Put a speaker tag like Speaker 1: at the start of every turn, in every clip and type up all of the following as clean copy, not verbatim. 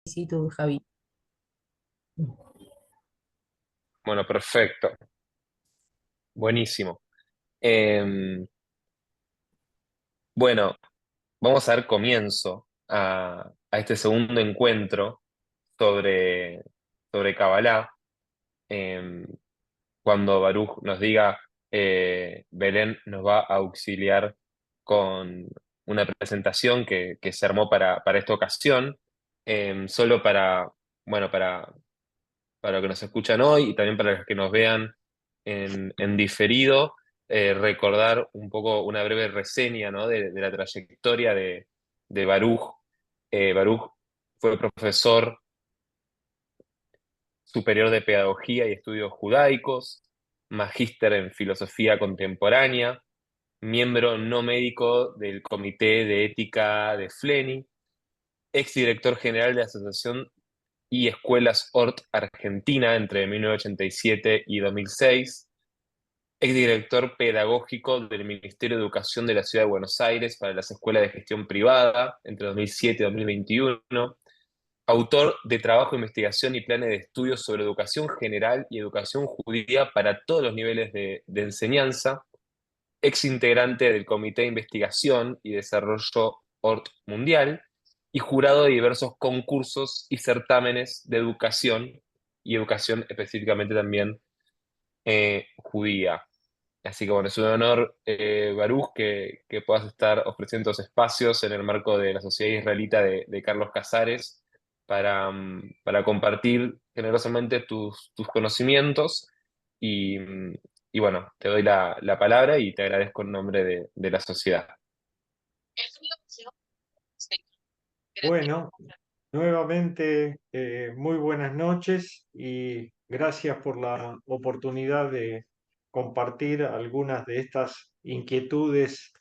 Speaker 1: Sí, tú, Javi.
Speaker 2: Bueno, perfecto. Buenísimo. Em, bueno, vamos a dar comienzo a este segundo encuentro sobre, sobre Kabbalah. Em, Cuando Baruch nos diga, Belén nos va a auxiliar con una presentación que se armó para esta ocasión, solo bueno, para los que nos escuchan hoy y también para los que nos vean en diferido, recordar un poco una breve reseña, ¿no? de la trayectoria de Baruch. Baruch fue profesor superior de Pedagogía y Estudios Judaicos, magíster en Filosofía Contemporánea, miembro no médico del Comité de Ética de FLENI, exdirector general de la Asociación y Escuelas Hort Argentina entre 1987 y 2006, exdirector pedagógico del Ministerio de Educación de la Ciudad de Buenos Aires para las escuelas de gestión privada entre 2007 y 2021, autor de trabajo de investigación y planes de estudios sobre educación general y educación judía para todos los niveles de enseñanza, ex integrante del Comité de Investigación y Desarrollo Hort Mundial y jurado de diversos concursos y certámenes de educación y educación específicamente también judía. Así que bueno, es un honor, Baruch, que puedas estar ofreciendo estos espacios en el marco de la Sociedad Israelita de Carlos Casares para compartir generosamente tus conocimientos y, y bueno, te doy la palabra y te agradezco en nombre de la sociedad.
Speaker 3: Bueno, nuevamente muy buenas noches y gracias por la oportunidad de compartir algunas de estas inquietudes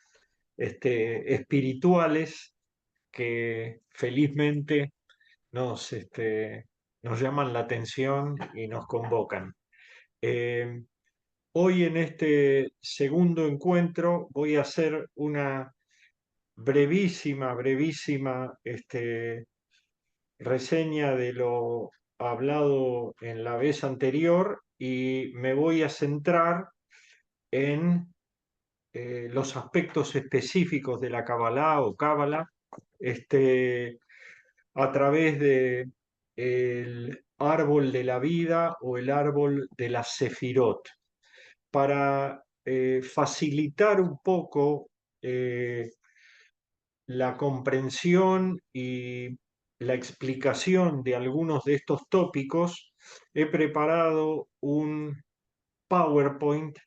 Speaker 3: espirituales que felizmente nos llaman la atención y nos convocan. Eh, Hoy en este segundo encuentro voy a hacer una brevísima reseña de lo hablado en la vez anterior y me voy a centrar en los aspectos específicos de la Kabbalah o Cábala a través de el árbol de la vida o el árbol de la Sefirot, para facilitar un poco eh, la comprensión y la explicación de algunos de estos tópicos. He preparado un PowerPoint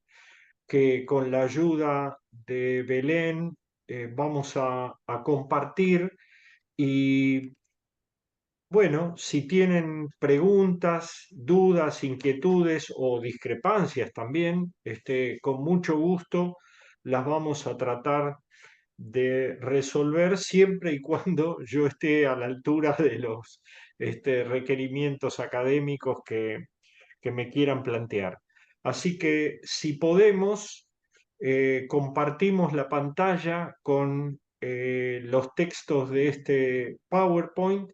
Speaker 3: que con la ayuda de Belén vamos a compartir y bueno, si tienen preguntas, dudas, inquietudes o discrepancias también, con mucho gusto las vamos a tratar de resolver siempre y cuando yo esté a la altura de los requerimientos académicos que me quieran plantear. Así que si podemos, compartimos la pantalla con los textos de este PowerPoint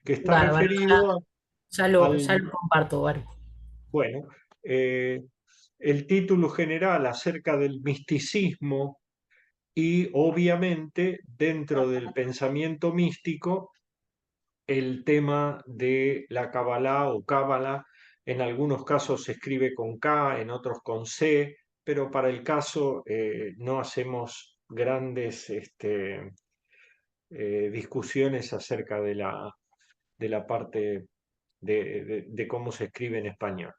Speaker 3: que está
Speaker 1: Bárbaro,
Speaker 3: referido
Speaker 1: ya
Speaker 3: al,
Speaker 1: lo comparto, Bárbaro.
Speaker 3: bueno, eh, el título general acerca del misticismo y obviamente dentro del pensamiento místico el tema de la Kabbalah o Cábala. En algunos casos se escribe con K, en otros con C, pero para el caso no hacemos grandes discusiones acerca de la parte de cómo se escribe en español.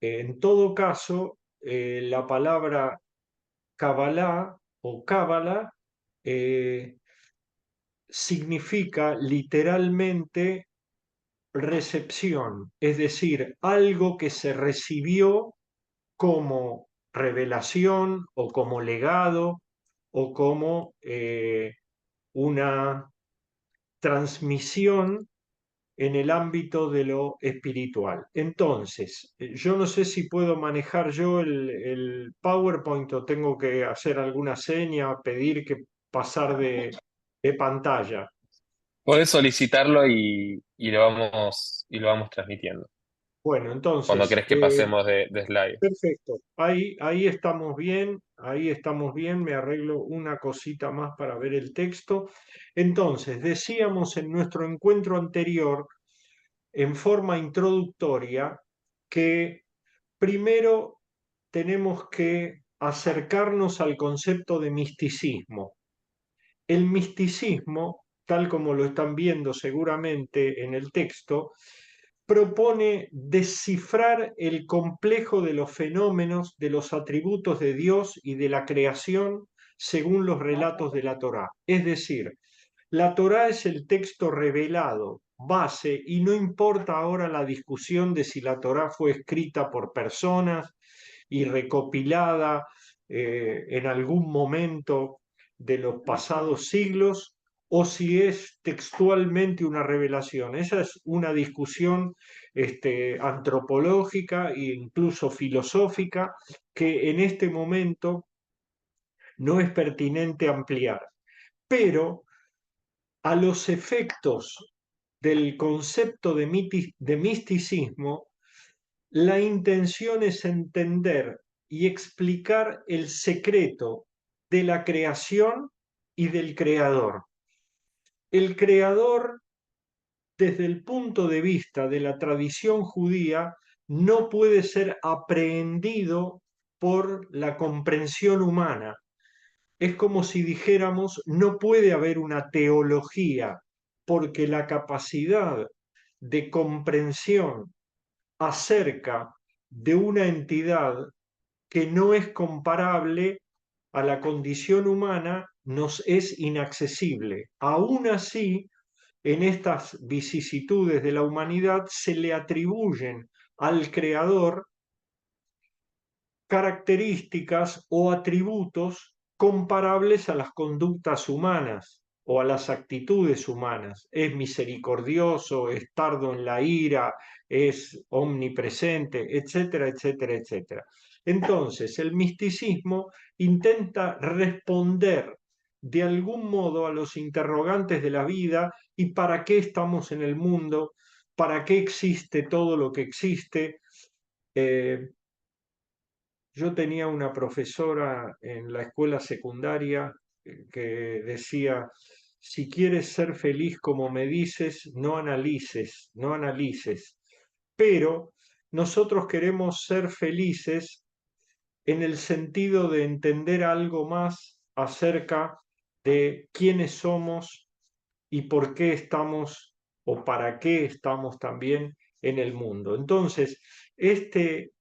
Speaker 3: En todo caso, la palabra Kabbalah o Cábala eh, significa literalmente recepción, es decir, algo que se recibió como revelación o como legado o como una transmisión en el ámbito de lo espiritual. Entonces, yo no sé si puedo manejar yo el PowerPoint o tengo que hacer alguna seña, pedir que pasar de pantalla.
Speaker 2: Podés solicitarlo y lo vamos transmitiendo.
Speaker 3: Bueno,
Speaker 2: Cuando
Speaker 3: entonces,
Speaker 2: querés que pasemos de slide.
Speaker 3: perfecto. Ahí estamos bien. Me arreglo una cosita más para ver el texto. Entonces, decíamos en nuestro encuentro anterior, en forma introductoria, que primero tenemos que acercarnos al concepto de misticismo. El misticismo, tal como lo están viendo seguramente en el texto, propone descifrar el complejo de los fenómenos, de los atributos de Dios y de la creación según los relatos de la Torá. Es decir, la Torá es el texto revelado, base, y no importa ahora la discusión de si la Torá fue escrita por personas y recopilada en algún momento de los pasados siglos o si es textualmente una revelación. Esa es una discusión antropológica e incluso filosófica que en este momento no es pertinente ampliar. Pero a los efectos del concepto de misticismo, la intención es entender y explicar el secreto de la creación y del creador. El creador, desde el punto de vista de la tradición judía, no puede ser aprehendido por la comprensión humana. Es como si dijéramos, no puede haber una teología, porque la capacidad de comprensión acerca de una entidad que no es comparable a la condición humana nos es inaccesible. Aún así, en estas vicisitudes de la humanidad se le atribuyen al creador características o atributos comparables a las conductas humanas o a las actitudes humanas. Es misericordioso, es tardo en la ira, es omnipresente, etcétera, etcétera, etcétera. Entonces, el misticismo intenta responder de algún modo a los interrogantes de la vida y para qué estamos en el mundo, para qué existe todo lo que existe. Eh, yo tenía una profesora en la escuela secundaria que decía, si quieres ser feliz como me dices, no analices, no analices. Pero nosotros queremos ser felices en el sentido de entender algo más acerca de quiénes somos y por qué estamos o para qué estamos también en el mundo. Entonces, este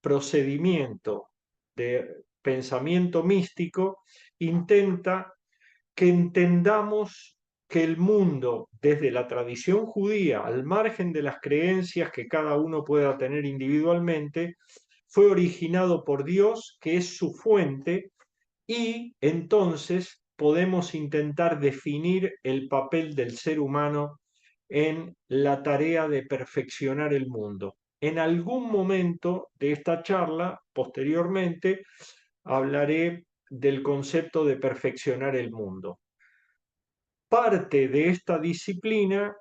Speaker 3: procedimiento de pensamiento místico intenta que entendamos que el mundo, desde la tradición judía, al margen de las creencias que cada uno pueda tener individualmente, fue originado por Dios, que es su fuente, y entonces podemos intentar definir el papel del ser humano en la tarea de perfeccionar el mundo. En algún momento de esta charla, posteriormente, hablaré del concepto de perfeccionar el mundo. Parte de esta disciplina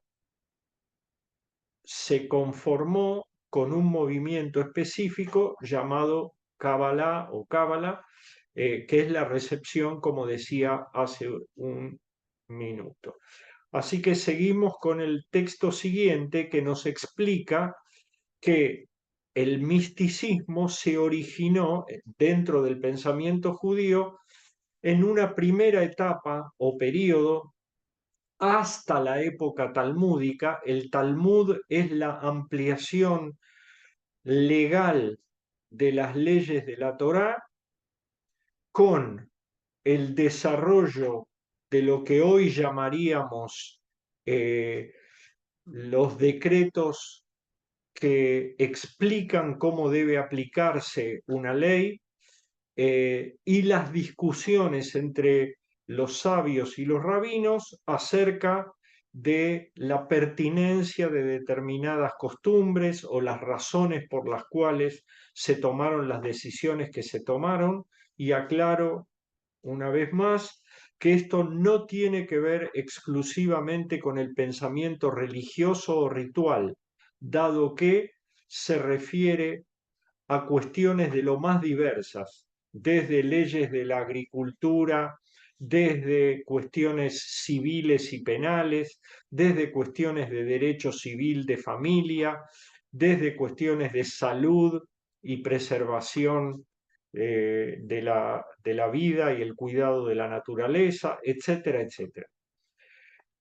Speaker 3: se conformó con un movimiento específico llamado Kabbalah o Cábala, que es la recepción, como decía hace un minuto. Así que seguimos con el texto siguiente que nos explica que el misticismo se originó dentro del pensamiento judío en una primera etapa o periodo hasta la época talmúdica. El Talmud es la ampliación legal de las leyes de la Torá con el desarrollo de lo que hoy llamaríamos los decretos que explican cómo debe aplicarse una ley y las discusiones entre los sabios y los rabinos acerca de la pertinencia de determinadas costumbres o las razones por las cuales se tomaron las decisiones que se tomaron. Y aclaro una vez más, que esto no tiene que ver exclusivamente con el pensamiento religioso o ritual, dado que se refiere a cuestiones de lo más diversas, desde leyes de la agricultura, desde cuestiones civiles y penales, desde cuestiones de derecho civil de familia, desde cuestiones de salud y preservación de la vida y el cuidado de la naturaleza, etcétera, etcétera.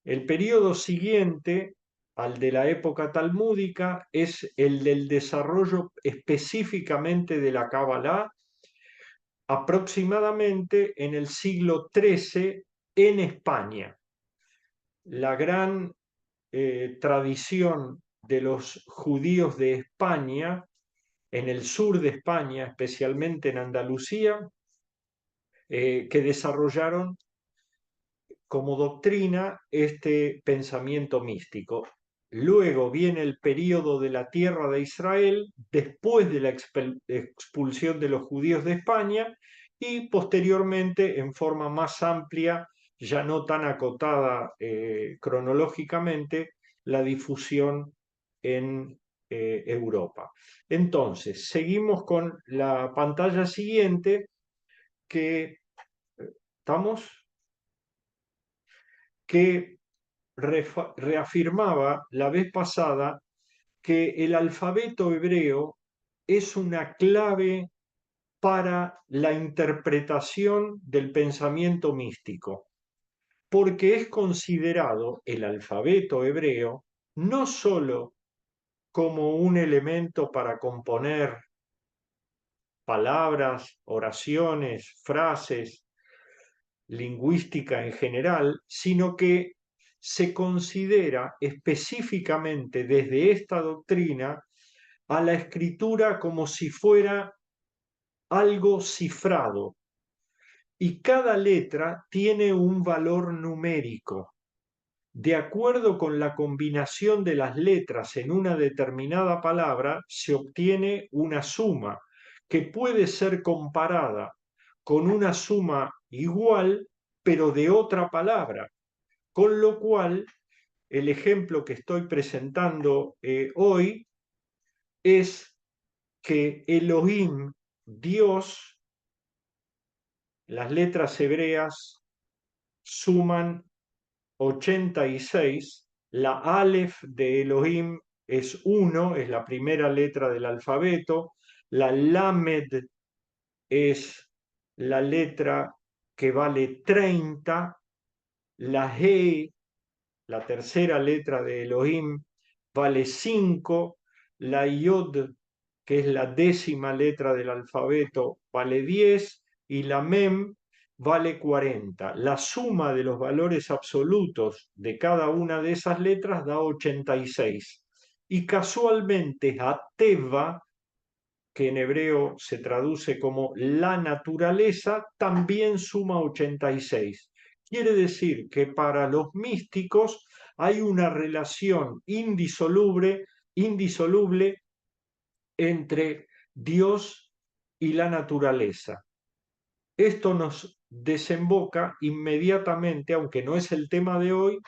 Speaker 3: El periodo siguiente al de la época talmúdica es el del desarrollo específicamente de la Kabbalah, aproximadamente en el siglo XIII en España. La gran tradición de los judíos de España, en el sur de España, especialmente en Andalucía, que desarrollaron como doctrina este pensamiento místico. Luego viene el período de la tierra de Israel, después de la expulsión de los judíos de España, y posteriormente, en forma más amplia, ya no tan acotada cronológicamente, la difusión en Europa. Entonces, seguimos con la pantalla siguiente, que estamos, que reafirmaba la vez pasada que el alfabeto hebreo es una clave para la interpretación del pensamiento místico, porque es considerado el alfabeto hebreo no sólo como un elemento para componer palabras, oraciones, frases, lingüística en general, sino que se considera específicamente desde esta doctrina a la escritura como si fuera algo cifrado, y cada letra tiene un valor numérico. De acuerdo con la combinación de las letras en una determinada palabra, se obtiene una suma que puede ser comparada con una suma igual, pero de otra palabra. Con lo cual, el ejemplo que estoy presentando hoy es que Elohim, Dios, las letras hebreas suman 86, la Aleph de Elohim es 1, es la primera letra del alfabeto, la Lamed es la letra que vale 30, la He, la tercera letra de Elohim, vale 5, la Yod, que es la décima letra del alfabeto, vale 10, y la Mem vale 40. La suma de los valores absolutos de cada una de esas letras da 86. Y casualmente Ateva, que en hebreo se traduce como la naturaleza, también suma 86. Quiere decir que para los místicos hay una relación indisoluble entre Dios y la naturaleza. Esto nos desemboca inmediatamente, aunque no es el tema de hoy,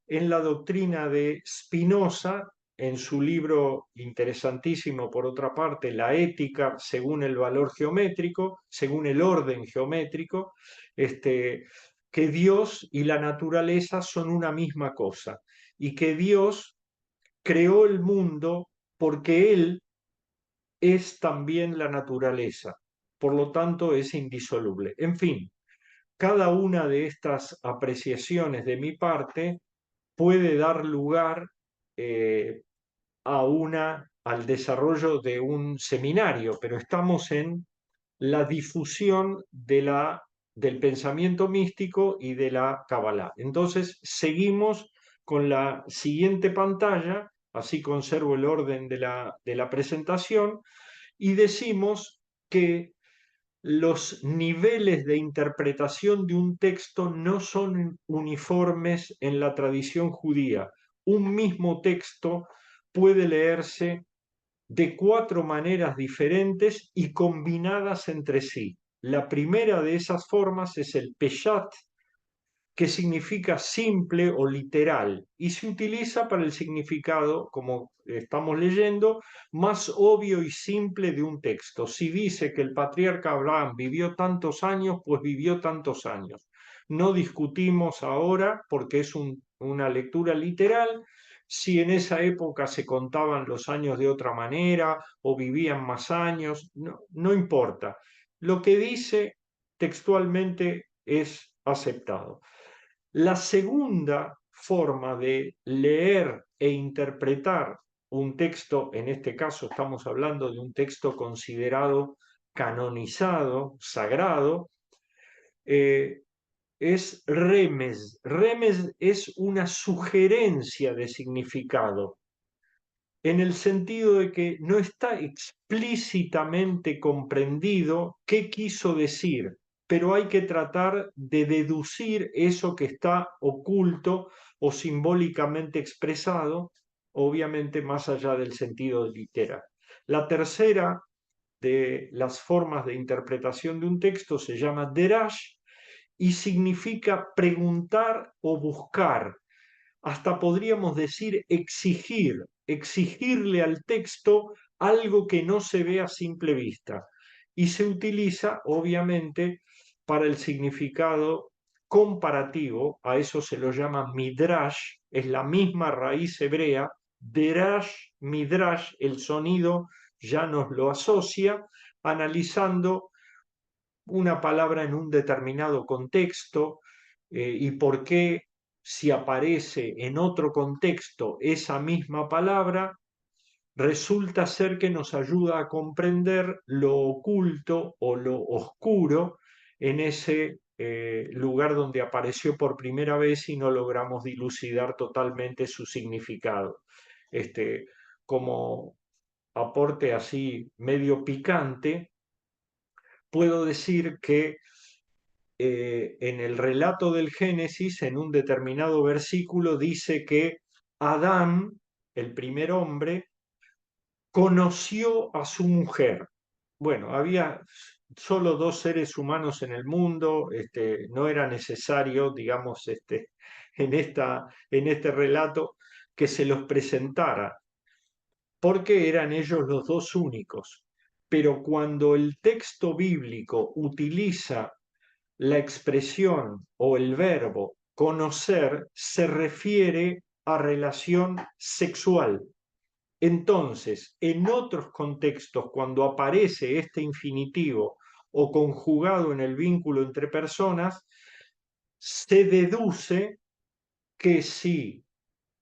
Speaker 3: en la doctrina de Spinoza, en su libro interesantísimo, por otra parte, La ética según el valor geométrico, según el orden geométrico, que Dios y la naturaleza son una misma cosa, y que Dios creó el mundo porque Él es también la naturaleza, por lo tanto es indisoluble. En fin, cada una de estas apreciaciones de mi parte puede dar lugar al desarrollo de un seminario, pero estamos en la difusión del pensamiento místico y de la Kabbalah. Entonces, seguimos con la siguiente pantalla, así conservo el orden de la presentación, y decimos que los niveles de interpretación de un texto no son uniformes en la tradición judía. Un mismo texto puede leerse de 4 maneras diferentes y combinadas entre sí. La primera de esas formas es el Peshat, que significa simple o literal, y se utiliza para el significado, como estamos leyendo, más obvio y simple de un texto. Si dice que el patriarca Abraham vivió tantos años, pues vivió tantos años. No discutimos ahora, porque es una lectura literal, si en esa época se contaban los años de otra manera o vivían más años, no importa. Lo que dice textualmente es aceptado. La segunda forma de leer e interpretar un texto, en este caso estamos hablando de un texto considerado canonizado, sagrado, es remes. Remes es una sugerencia de significado, en el sentido de que no está explícitamente comprendido qué quiso decir, pero hay que tratar de deducir eso que está oculto o simbólicamente expresado, obviamente más allá del sentido literal. La tercera de las formas de interpretación de un texto se llama derash y significa preguntar o buscar, hasta podríamos decir exigirle al texto algo que no se ve a simple vista. Y se utiliza, obviamente, para el significado comparativo, a eso se lo llama midrash, es la misma raíz hebrea, derash, midrash, el sonido ya nos lo asocia, analizando una palabra en un determinado contexto y por qué si aparece en otro contexto esa misma palabra, resulta ser que nos ayuda a comprender lo oculto o lo oscuro en ese lugar donde apareció por primera vez y no logramos dilucidar totalmente su significado. Como aporte así medio picante, puedo decir que en el relato del Génesis, en un determinado versículo, dice que Adán, el primer hombre, conoció a su mujer. Bueno, había solo dos seres humanos en el mundo, no era necesario, digamos, en este relato, que se los presentara, porque eran ellos los dos únicos. Pero cuando el texto bíblico utiliza la expresión o el verbo conocer, se refiere a relación sexual. Entonces, en otros contextos, cuando aparece este infinitivo o conjugado en el vínculo entre personas, se deduce que si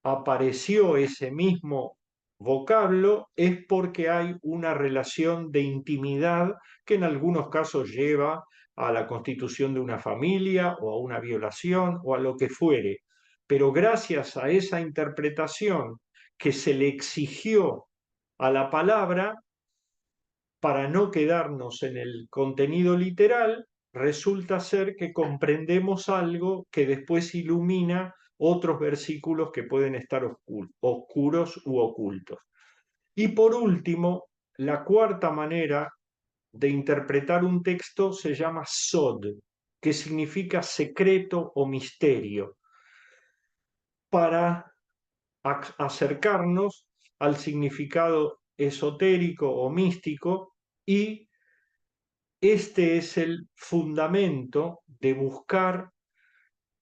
Speaker 3: apareció ese mismo vocablo es porque hay una relación de intimidad que en algunos casos lleva a la constitución de una familia o a una violación o a lo que fuere. Pero gracias a esa interpretación que se le exigió a la palabra, para no quedarnos en el contenido literal, resulta ser que comprendemos algo que después ilumina otros versículos que pueden estar oscuros u ocultos. Y por último, la cuarta manera de interpretar un texto se llama sod, que significa secreto o misterio, para acercarnos al significado esotérico o místico, y este es el fundamento de buscar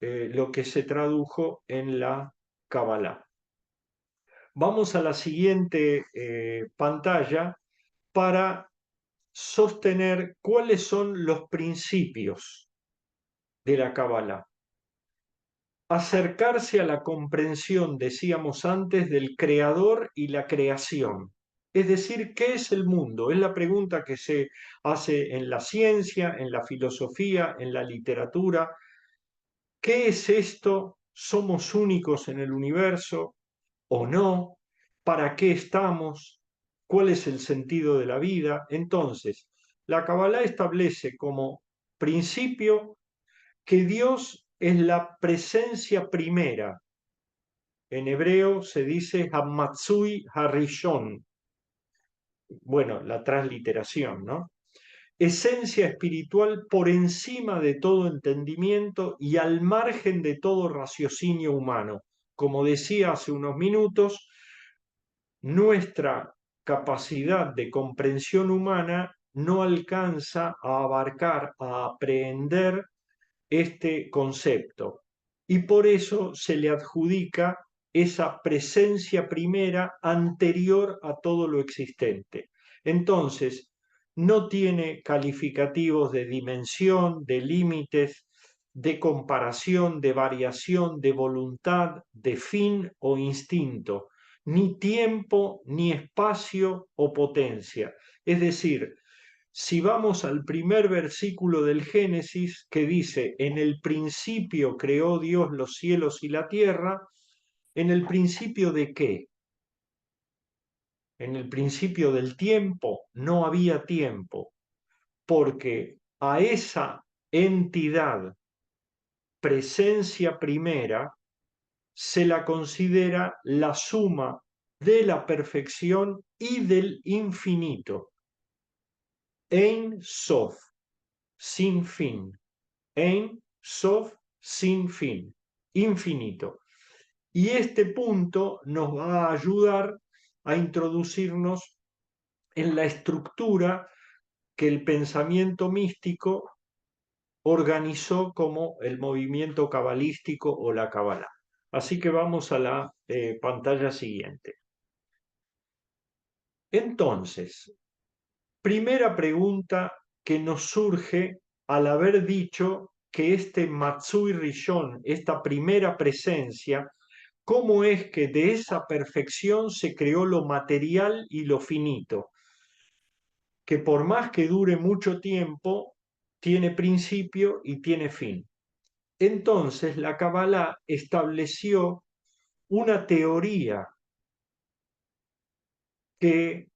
Speaker 3: lo que se tradujo en la Kabbalah. Vamos a la siguiente pantalla para sostener cuáles son los principios de la Kabbalah. Acercarse a la comprensión, decíamos antes, del creador y la creación. Es decir, ¿qué es el mundo? Es la pregunta que se hace en la ciencia, en la filosofía, en la literatura. ¿Qué es esto? ¿Somos únicos en el universo o no? ¿Para qué estamos? ¿Cuál es el sentido de la vida? Entonces, la Kabbalah establece como principio que Dios es la presencia primera. En hebreo se dice Hamatzui Harishon. Bueno, la transliteración, ¿no? esencia espiritual por encima de todo entendimiento y al margen de todo raciocinio humano. Como decía hace unos minutos, nuestra capacidad de comprensión humana no alcanza a abarcar, a aprehender este concepto, y por eso se le adjudica esa presencia primera anterior a todo lo existente. Entonces, no tiene calificativos de dimensión, de límites, de comparación, de variación, de voluntad, de fin o instinto, ni tiempo, ni espacio o potencia. Es decir, si vamos al primer versículo del Génesis que dice, en el principio creó Dios los cielos y la tierra, ¿en el principio de qué? En el principio del tiempo no había tiempo, porque a esa entidad, presencia primera, se la considera la suma de la perfección y del infinito. Ein Sof, sin fin. Ein Sof, sin fin, infinito. Y este punto nos va a ayudar a introducirnos en la estructura que el pensamiento místico organizó como el movimiento cabalístico o la Kabbalah. Así que vamos a la pantalla siguiente. Entonces, primera pregunta que nos surge al haber dicho que este Matsui Rishon, esta primera presencia, ¿cómo es que de esa perfección se creó lo material y lo finito? Que por más que dure mucho tiempo, tiene principio y tiene fin. Entonces la Kabbalah estableció una teoría que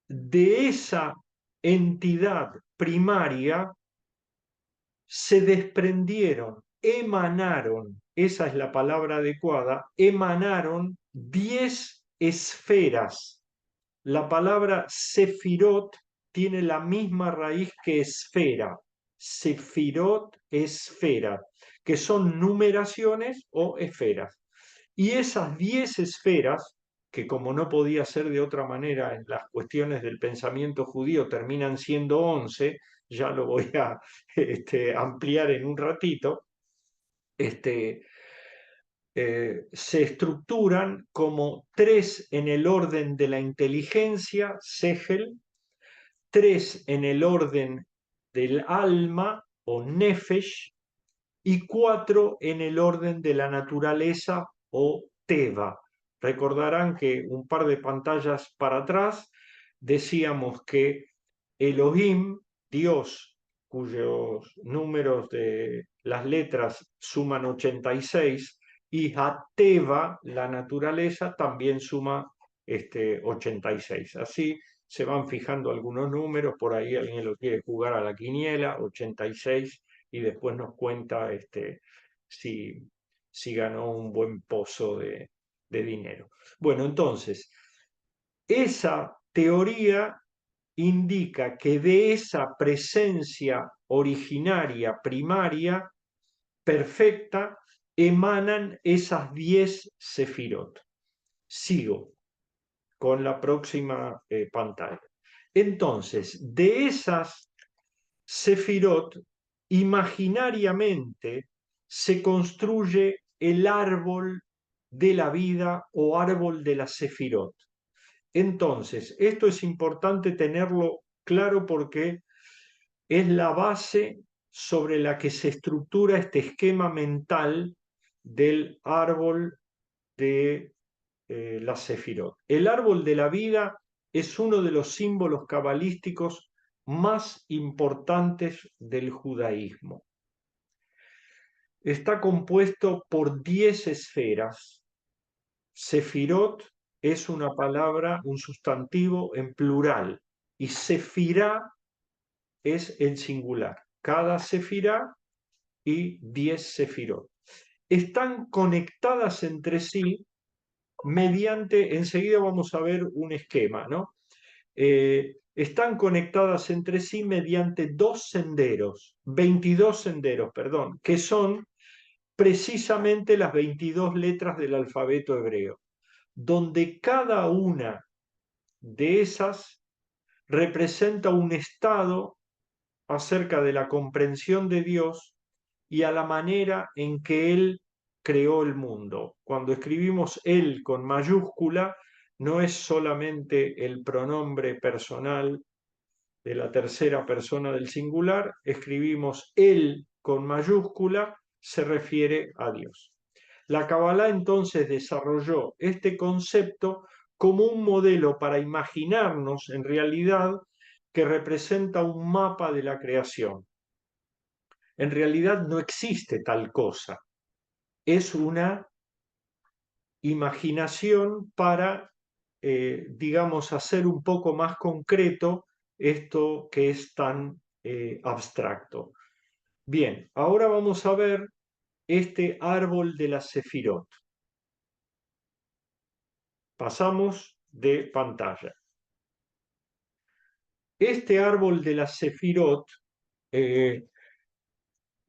Speaker 3: de esa entidad primaria se desprendieron, emanaron, esa es la palabra adecuada, emanaron 10 esferas. La palabra sefirot tiene la misma raíz que esfera. Sefirot, esfera, que son numeraciones o esferas. Y esas 10 esferas, que como no podía ser de otra manera en las cuestiones del pensamiento judío terminan siendo 11, ya lo voy a ampliar en un ratito, se estructuran como 3 en el orden de la inteligencia, Sehel, 3 en el orden del alma o Nefesh, y 4 en el orden de la naturaleza o Teva. Recordarán que un par de pantallas para atrás decíamos que Elohim, Dios, cuyos números de las letras suman 86, y Hateva, la naturaleza, también suma 86. Así se van fijando algunos números, por ahí alguien lo quiere jugar a la quiniela, 86, y después nos cuenta si ganó un buen pozo de dinero. Bueno, entonces, esa teoría indica que de esa presencia originaria, primaria, perfecta, emanan esas 10 sefirot. Sigo con la próxima pantalla. Entonces, de esas sefirot, imaginariamente se construye el árbol de la vida o árbol de la sefirot. Entonces, esto es importante tenerlo claro porque es la base sobre la que se estructura este esquema mental del árbol de la Sefirot. El árbol de la vida es uno de los símbolos cabalísticos más importantes del judaísmo. Está compuesto por 10 esferas. Sefirot es una palabra, un sustantivo en plural, y sefirá es el singular. Cada sefirá y 10 sefirot. Están conectadas entre sí mediante, enseguida vamos a ver un esquema, ¿no? están conectadas entre sí mediante 22 senderos, perdón, que son precisamente las 22 letras del alfabeto hebreo, donde cada una de esas representa un estado acerca de la comprensión de Dios y a la manera en que Él creó el mundo. Cuando escribimos Él con mayúscula, no es solamente el pronombre personal de la tercera persona del singular, escribimos Él con mayúscula, se refiere a Dios. La Kabbalah entonces desarrolló este concepto como un modelo para imaginarnos en realidad que representa un mapa de la creación. En realidad no existe tal cosa, es una imaginación para, digamos, hacer un poco más concreto esto que es tan abstracto. Bien, ahora vamos a ver este árbol de la Sefirot. Pasamos de pantalla. Este árbol de la Sefirot,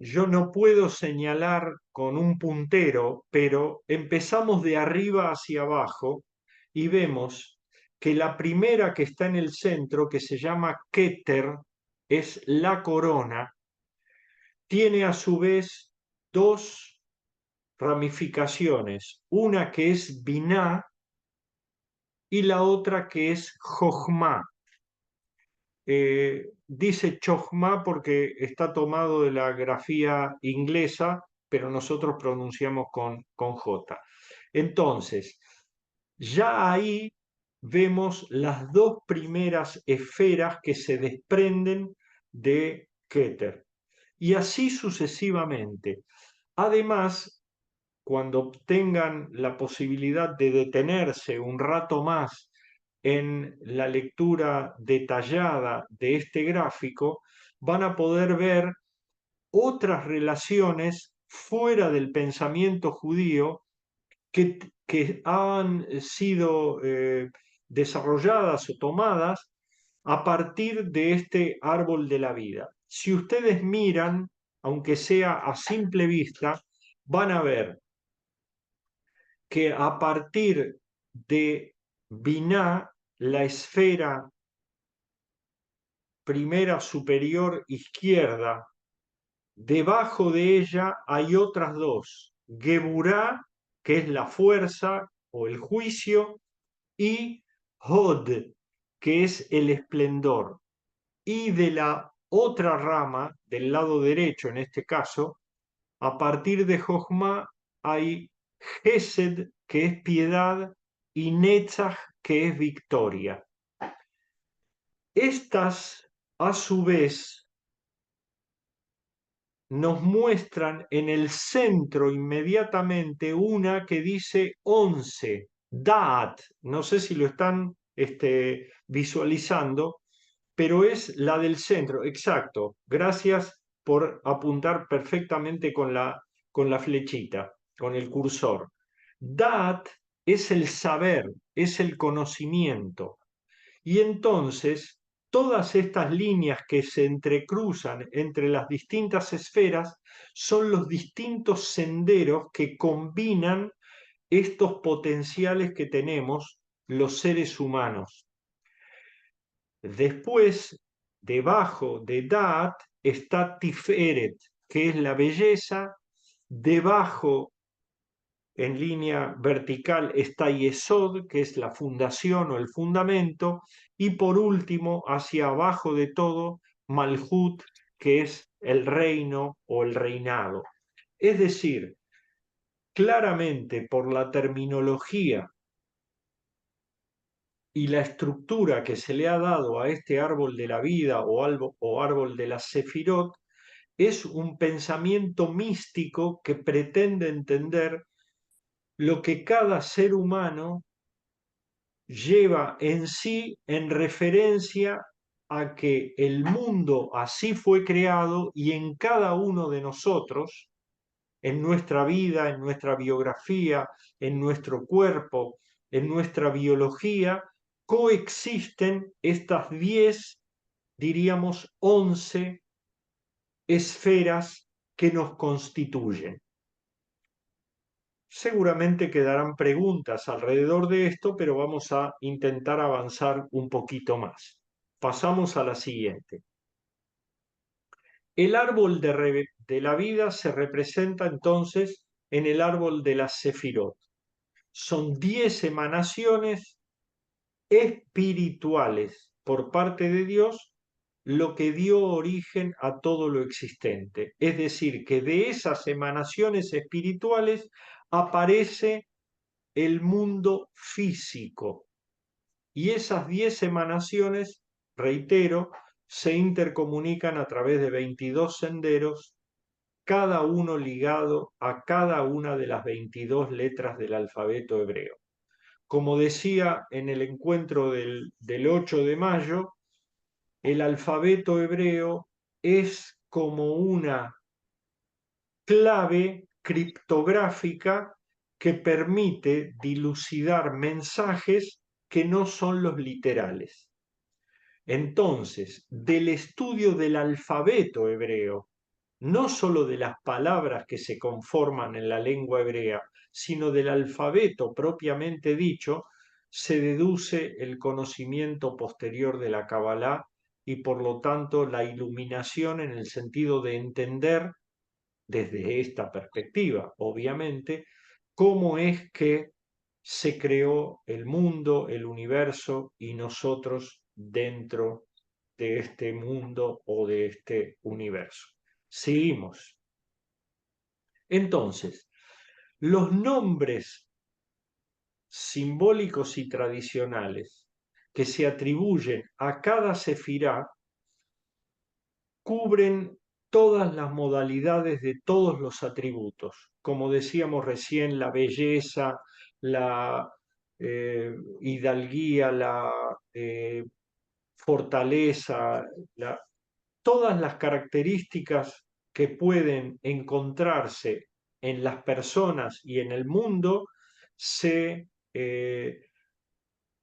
Speaker 3: yo no puedo señalar con un puntero, pero empezamos de arriba hacia abajo y vemos que la primera que está en el centro, que se llama Keter, es la corona, tiene a su vez dos ramificaciones, una que es Binah y la otra que es Jochma. Dice Chochma porque está tomado de la grafía inglesa, pero nosotros pronunciamos con J. Entonces, ya ahí vemos las dos primeras esferas que se desprenden de Keter. Y así sucesivamente. Además, cuando tengan la posibilidad de detenerse un rato más en la lectura detallada de este gráfico, van a poder ver otras relaciones fuera del pensamiento judío que han sido desarrolladas o tomadas a partir de este árbol de la vida. Si ustedes miran, aunque sea a simple vista, van a ver que a partir de Binah, la esfera primera superior izquierda, debajo de ella hay otras dos, Geburah, que es la fuerza o el juicio, y Hod, que es el esplendor. Y de la otra rama, del lado derecho en este caso, a partir de Jochma hay Gesed, que es piedad, y Netzach, que es victoria. Estas, a su vez, nos muestran en el centro inmediatamente una que dice 11, Da'at. No sé si lo están visualizando, pero es la del centro, exacto. Gracias por apuntar perfectamente con la flechita, con el cursor. Dat es el saber, es el conocimiento. Y entonces, todas estas líneas que se entrecruzan entre las distintas esferas son los distintos senderos que combinan estos potenciales que tenemos los seres humanos. Después, debajo de Da'at, está Tiferet, que es la belleza. Debajo, en línea vertical, está Yesod, que es la fundación o el fundamento. Y por último, hacia abajo de todo, Malhut, que es el reino o el reinado. Es decir, claramente por la terminología y la estructura que se le ha dado a este árbol de la vida o árbol de la Sefirot es un pensamiento místico que pretende entender lo que cada ser humano lleva en sí en referencia a que el mundo así fue creado y en cada uno de nosotros, en nuestra vida, en nuestra biografía, en nuestro cuerpo, en nuestra biología, coexisten estas 10, diríamos 11 esferas que nos constituyen. Seguramente quedarán preguntas alrededor de esto, pero vamos a intentar avanzar un poquito más. Pasamos a la siguiente. El árbol de la vida se representa entonces en el árbol de las Sefirot. Son 10 emanaciones espirituales por parte de Dios, lo que dio origen a todo lo existente. Es decir, que de esas emanaciones espirituales aparece el mundo físico. Y esas 10 emanaciones, reitero, se intercomunican a través de 22 senderos, cada uno ligado a cada una de las 22 letras del alfabeto hebreo. Como decía en el encuentro del 8 de mayo, el alfabeto hebreo es como una clave criptográfica que permite dilucidar mensajes que no son los literales. Entonces, del estudio del alfabeto hebreo, no solo de las palabras que se conforman en la lengua hebrea, sino del alfabeto propiamente dicho, se deduce el conocimiento posterior de la Kabbalah y por lo tanto la iluminación en el sentido de entender desde esta perspectiva, obviamente, cómo es que se creó el mundo, el universo y nosotros dentro de este mundo o de este universo. Seguimos. Entonces, los nombres simbólicos y tradicionales que se atribuyen a cada sefirá cubren todas las modalidades de todos los atributos. Como decíamos recién, la belleza, la hidalguía, la fortaleza, todas las características que pueden encontrarse en las personas y en el mundo se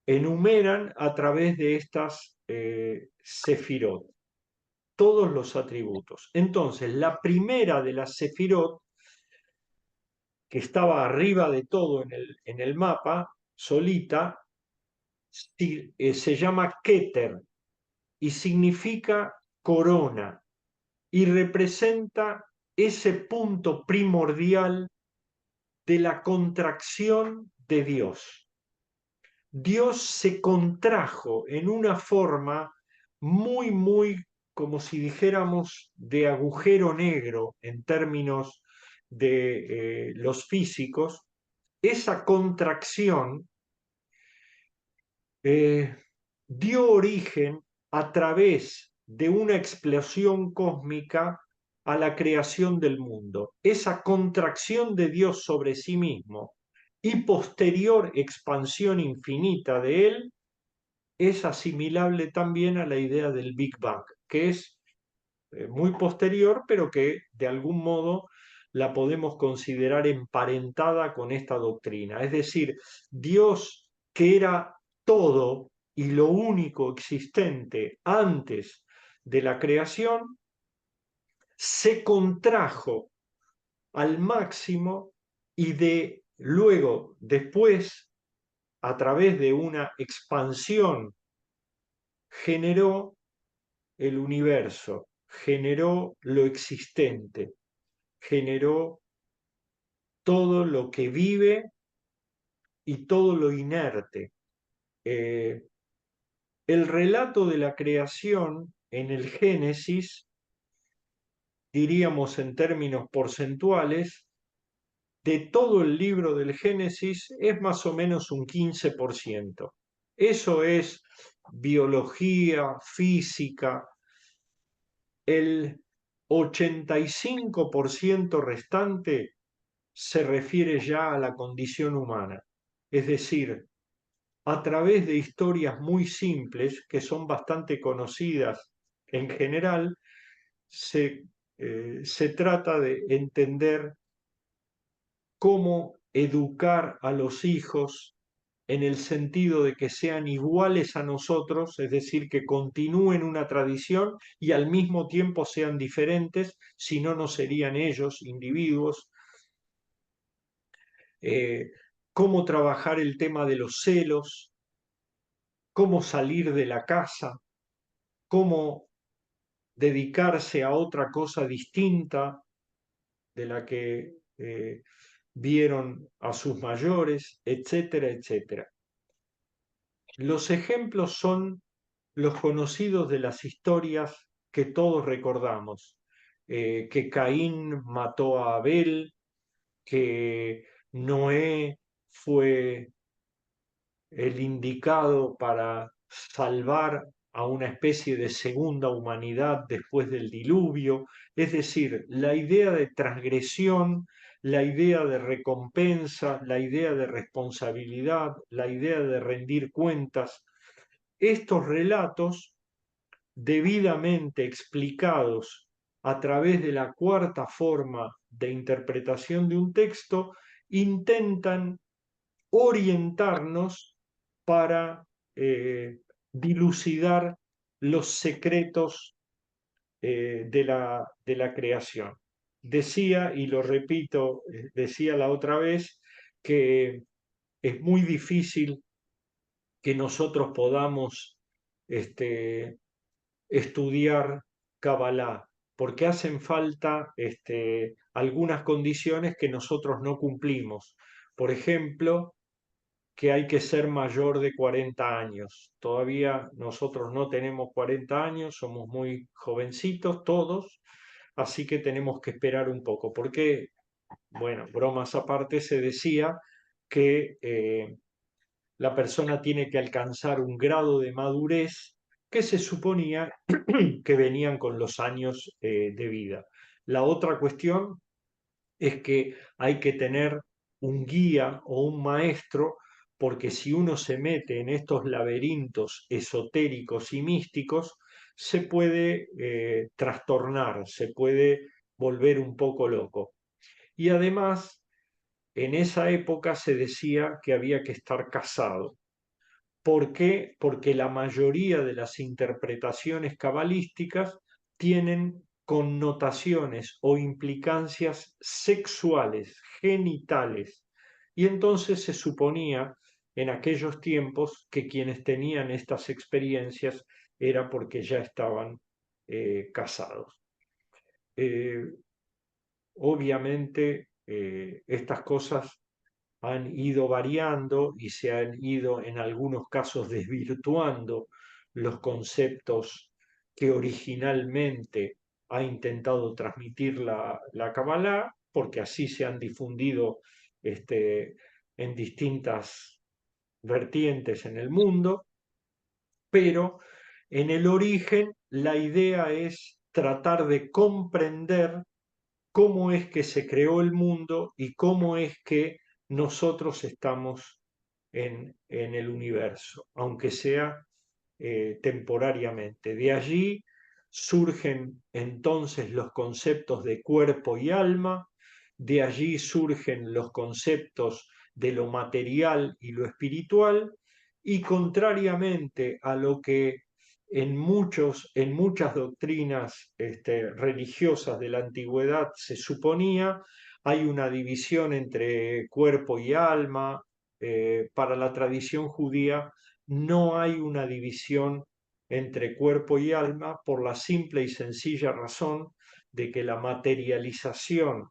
Speaker 3: enumeran a través de estas sefirot, todos los atributos. Entonces, la primera de las sefirot, que estaba arriba de todo en el mapa, solita, se llama Keter y significa corona y representa ese punto primordial de la contracción de Dios. Dios se contrajo en una forma muy, como si dijéramos, de agujero negro en términos de los físicos. Esa contracción dio origen a través de una explosión cósmica a la creación del mundo. Esa contracción de Dios sobre sí mismo y posterior expansión infinita de él es asimilable también a la idea del Big Bang, que es muy posterior, pero que de algún modo la podemos considerar emparentada con esta doctrina. Es decir, Dios, que era todo y lo único existente antes de la creación, se contrajo al máximo y luego, después, a través de una expansión, generó el universo, generó lo existente, generó todo lo que vive y todo lo inerte. El relato de la creación en el Génesis, diríamos en términos porcentuales, de todo el libro del Génesis es más o menos un 15%. Eso es biología, física. El 85% restante se refiere ya a la condición humana, es decir, a través de historias muy simples que son bastante conocidas en general, se trata de entender cómo educar a los hijos en el sentido de que sean iguales a nosotros, es decir, que continúen una tradición y al mismo tiempo sean diferentes, si no, no serían ellos individuos. Cómo trabajar el tema de los celos, cómo salir de la casa, cómo dedicarse a otra cosa distinta de la que vieron a sus mayores, etcétera, etcétera. Los ejemplos son los conocidos de las historias que todos recordamos, que Caín mató a Abel, que Noé fue el indicado para salvar a una especie de segunda humanidad después del diluvio, es decir, la idea de transgresión, la idea de recompensa, la idea de responsabilidad, la idea de rendir cuentas. Estos relatos, debidamente explicados a través de la cuarta forma de interpretación de un texto, intentan orientarnos para dilucidar los secretos de la creación. Decía, y lo repito, decía la otra vez, que es muy difícil que nosotros podamos estudiar Kabbalah, porque hacen falta algunas condiciones que nosotros no cumplimos. Por ejemplo, que hay que ser mayor de 40 años. Todavía nosotros no tenemos 40 años, somos muy jovencitos todos, así que tenemos que esperar un poco, porque, bueno, bromas aparte, se decía que la persona tiene que alcanzar un grado de madurez que se suponía que venían con los años de vida. La otra cuestión es que hay que tener un guía o un maestro, porque si uno se mete en estos laberintos esotéricos y místicos, se puede trastornar, se puede volver un poco loco. Y además, en esa época se decía que había que estar casado. ¿Por qué? Porque la mayoría de las interpretaciones cabalísticas tienen connotaciones o implicancias sexuales, genitales. Y entonces se suponía en aquellos tiempos que quienes tenían estas experiencias era porque ya estaban casados. Obviamente, estas cosas han ido variando y se han ido en algunos casos desvirtuando los conceptos que originalmente ha intentado transmitir la Kabbalah, porque así se han difundido en distintas vertientes en el mundo, pero en el origen la idea es tratar de comprender cómo es que se creó el mundo y cómo es que nosotros estamos en el universo, aunque sea temporariamente. De allí surgen entonces los conceptos de cuerpo y alma, de allí surgen los conceptos de lo material y lo espiritual, y contrariamente a lo que en muchas doctrinas religiosas de la antigüedad se suponía, hay una división entre cuerpo y alma. Para la tradición judía no hay una división entre cuerpo y alma por la simple y sencilla razón de que la materialización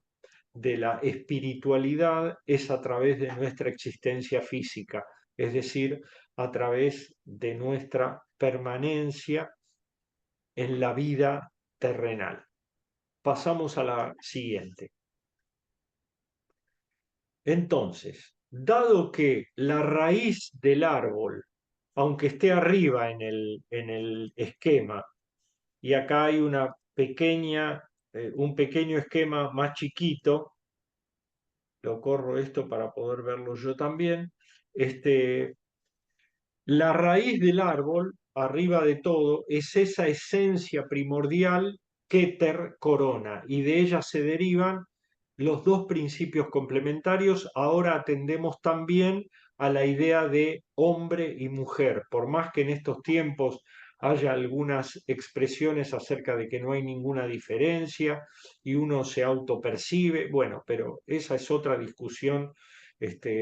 Speaker 3: de la espiritualidad es a través de nuestra existencia física, es decir, a través de nuestra permanencia en la vida terrenal. Pasamos a la siguiente. Entonces, dado que la raíz del árbol, aunque esté arriba en el esquema, y acá hay una pequeña, un pequeño esquema más chiquito, lo corro esto para poder verlo yo también, la raíz del árbol, arriba de todo, es esa esencia primordial, Keter, corona, y de ella se derivan los dos principios complementarios. Ahora atendemos también a la idea de hombre y mujer, por más que en estos tiempos haya algunas expresiones acerca de que no hay ninguna diferencia y uno se autopercibe, bueno, pero esa es otra discusión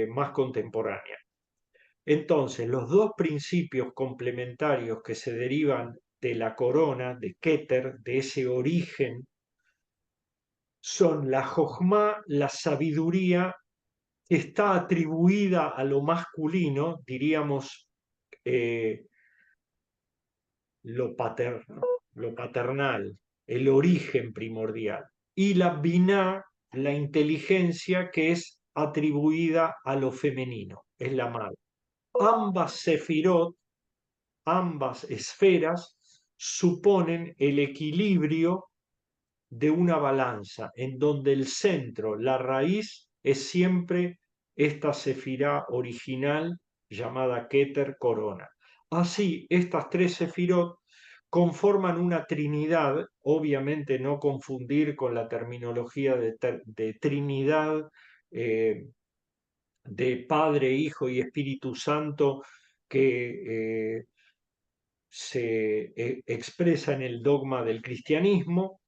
Speaker 3: más contemporánea. Entonces, los dos principios complementarios que se derivan de la corona, de Keter, de ese origen, son la Jojma, la sabiduría, que está atribuida a lo masculino, diríamos eh, lo paternal, el origen primordial, y la Binah, la inteligencia, que es atribuida a lo femenino, es la madre. Ambas sefirot, ambas esferas, suponen el equilibrio de una balanza, en donde el centro, la raíz, es siempre esta sefirá original llamada Keter Corona. Así, estas tres sefirot conforman una trinidad, obviamente no confundir con la terminología de Trinidad, de Padre, Hijo y Espíritu Santo, que se expresa en el dogma del cristianismo.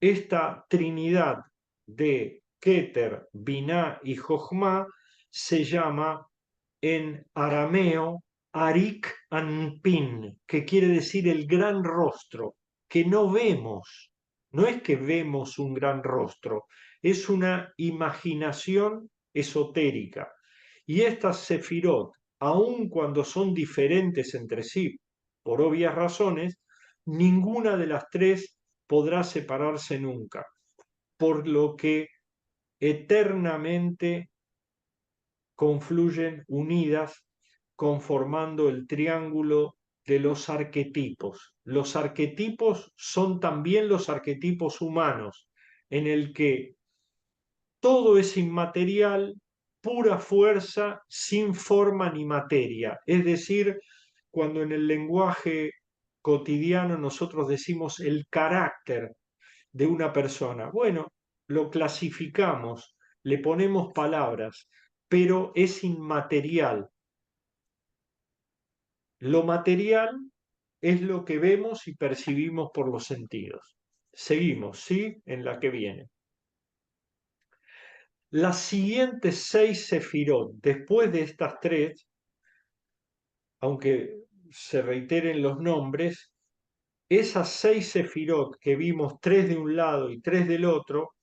Speaker 3: Esta trinidad de Keter, Binah y Jochma se llama en arameo Arik Anpin, que quiere decir el gran rostro, que no vemos. No es que vemos un gran rostro, es una imaginación esotérica. Y estas sefirot, aun cuando son diferentes entre sí, por obvias razones, ninguna de las tres podrá separarse nunca, por lo que eternamente confluyen unidas conformando el triángulo de los arquetipos. Los arquetipos son también los arquetipos humanos, en el que todo es inmaterial, pura fuerza, sin forma ni materia. Es decir, cuando en el lenguaje cotidiano nosotros decimos el carácter de una persona, bueno, lo clasificamos, le ponemos palabras, pero es inmaterial. Lo material es lo que vemos y percibimos por los sentidos. Seguimos, ¿sí? En la que viene. Las siguientes 6 sefirot, después de estas tres, aunque se reiteren los nombres, esas 6 sefirot que vimos, 3 de un lado y 3 del otro,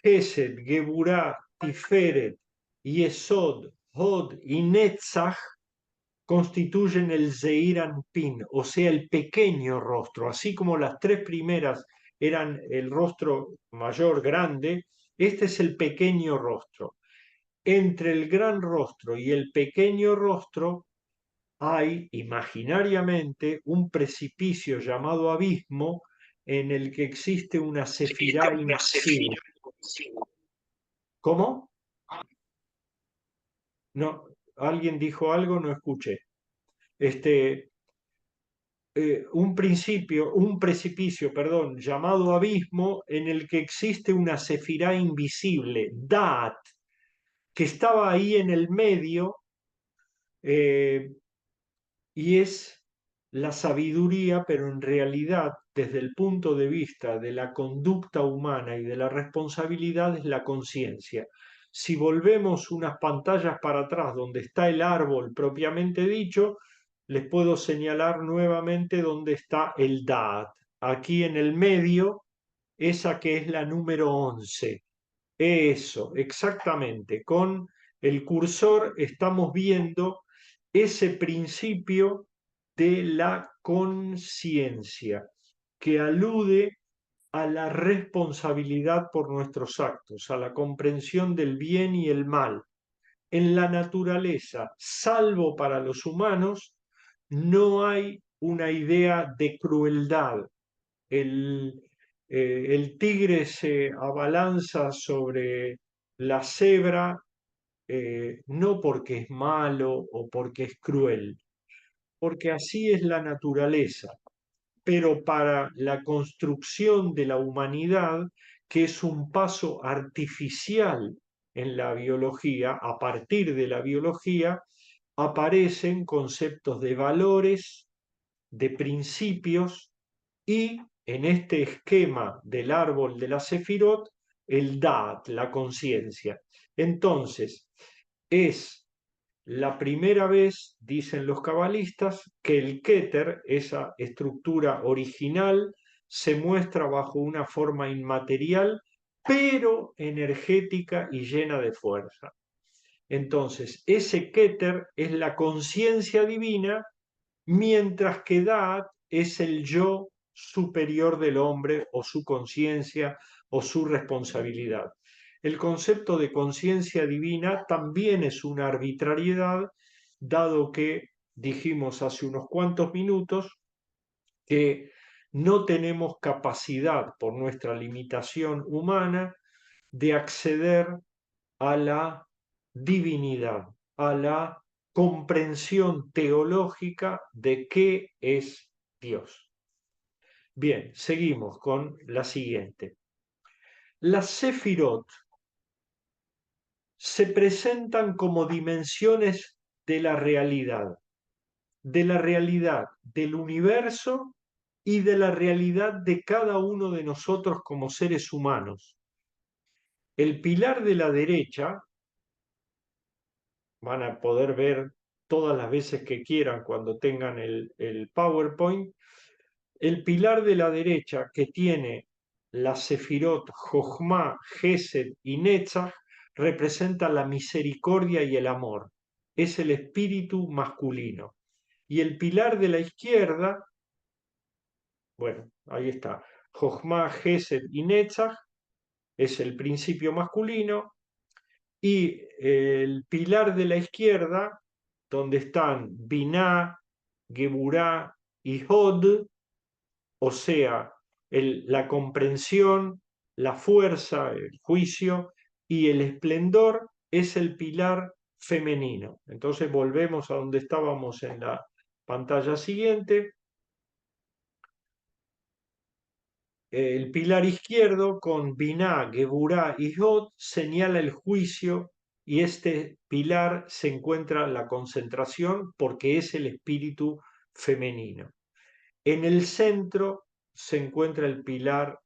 Speaker 3: Gesed, Geburah, Tiferet, Yesod, Hod y Netzach, constituyen el Zeir Anpin, o sea, el pequeño rostro. Así como las tres primeras eran el rostro mayor, grande, este es el pequeño rostro. Entre el gran rostro y el pequeño rostro hay imaginariamente un precipicio llamado abismo en el que existe una sefirá invisible. ¿Cómo? No, ¿alguien dijo algo? No escuché. Un precipicio, perdón, llamado abismo, en el que existe una sefirá invisible, Da'at, que estaba ahí en el medio, y es la sabiduría, pero en realidad, desde el punto de vista de la conducta humana y de la responsabilidad, es la conciencia. Si volvemos unas pantallas para atrás donde está el árbol propiamente dicho, les puedo señalar nuevamente dónde está el Da'at. Aquí en el medio, esa que es la número 11. Eso, exactamente. Con el cursor estamos viendo ese principio de la conciencia que alude a la responsabilidad por nuestros actos, a la comprensión del bien y el mal. En la naturaleza, salvo para los humanos, no hay una idea de crueldad. El, el tigre se abalanza sobre la cebra no porque es malo o porque es cruel, porque así es la naturaleza, pero para la construcción de la humanidad, que es un paso artificial en la biología, a partir de la biología, aparecen conceptos de valores, de principios y en este esquema del árbol de la Sefirot, el Da'at, la conciencia. Entonces, es la primera vez, dicen los cabalistas, que el Keter, esa estructura original, se muestra bajo una forma inmaterial, pero energética y llena de fuerza. Entonces, ese Keter es la conciencia divina, mientras que Da'at es el yo superior del hombre o su conciencia o su responsabilidad. El concepto de conciencia divina también es una arbitrariedad, dado que dijimos hace unos cuantos minutos que no tenemos capacidad por nuestra limitación humana de acceder a la divinidad, a la comprensión teológica de qué es Dios. Bien, seguimos con la siguiente. Las Sefirot se presentan como dimensiones de la realidad del universo y de la realidad de cada uno de nosotros como seres humanos. El pilar de la derecha, van a poder ver todas las veces que quieran cuando tengan el PowerPoint, el pilar de la derecha que tiene la Sefirot, Jochma, Gesed y Netzach, representa la misericordia y el amor. Es el espíritu masculino. Y el pilar de la izquierda, bueno, ahí está, Jochma, Gesed y Netzach, es el principio masculino, y el pilar de la izquierda, donde están Binah, Geburah y Hod, o sea, la comprensión, la fuerza, el juicio y el esplendor, es el pilar femenino. Entonces volvemos a donde estábamos en la pantalla siguiente. El pilar izquierdo con Binah, Geburah y Hod señala el juicio, y este pilar se encuentra la concentración porque es el espíritu femenino. En el centro se encuentra el pilar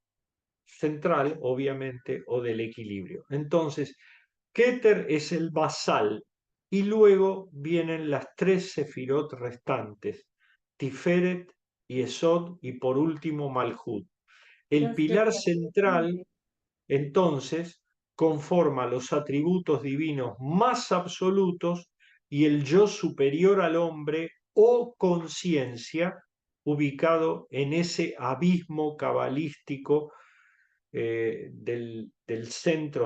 Speaker 3: central, obviamente, o del equilibrio. Entonces, Keter es el basal y luego vienen las tres sefirot restantes, Tiferet, Yesod y por último Malhut. El pilar central, entonces, conforma los atributos divinos más absolutos y el yo superior al hombre o conciencia, ubicado en ese abismo cabalístico del centro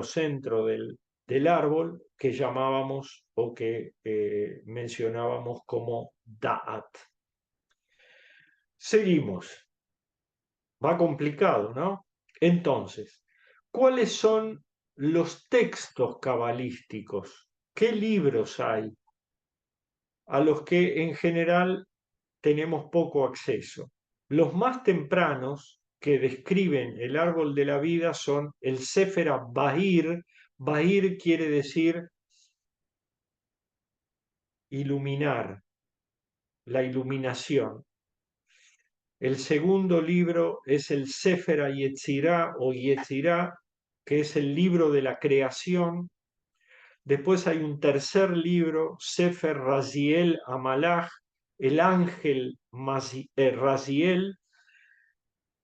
Speaker 3: del árbol que llamábamos o que mencionábamos como Da'at. Seguimos. Va complicado, ¿no? Entonces, ¿cuáles son los textos cabalísticos? ¿Qué libros hay a los que en general tenemos poco acceso? Los más tempranos que describen el árbol de la vida son el Sefer Bahir. Bahir quiere decir iluminar, la iluminación. El segundo libro es el Sefer Yetzirah o Yetzirah, que es el libro de la creación. Después hay un tercer libro, Sefer Raziel Amalach, el ángel Raziel.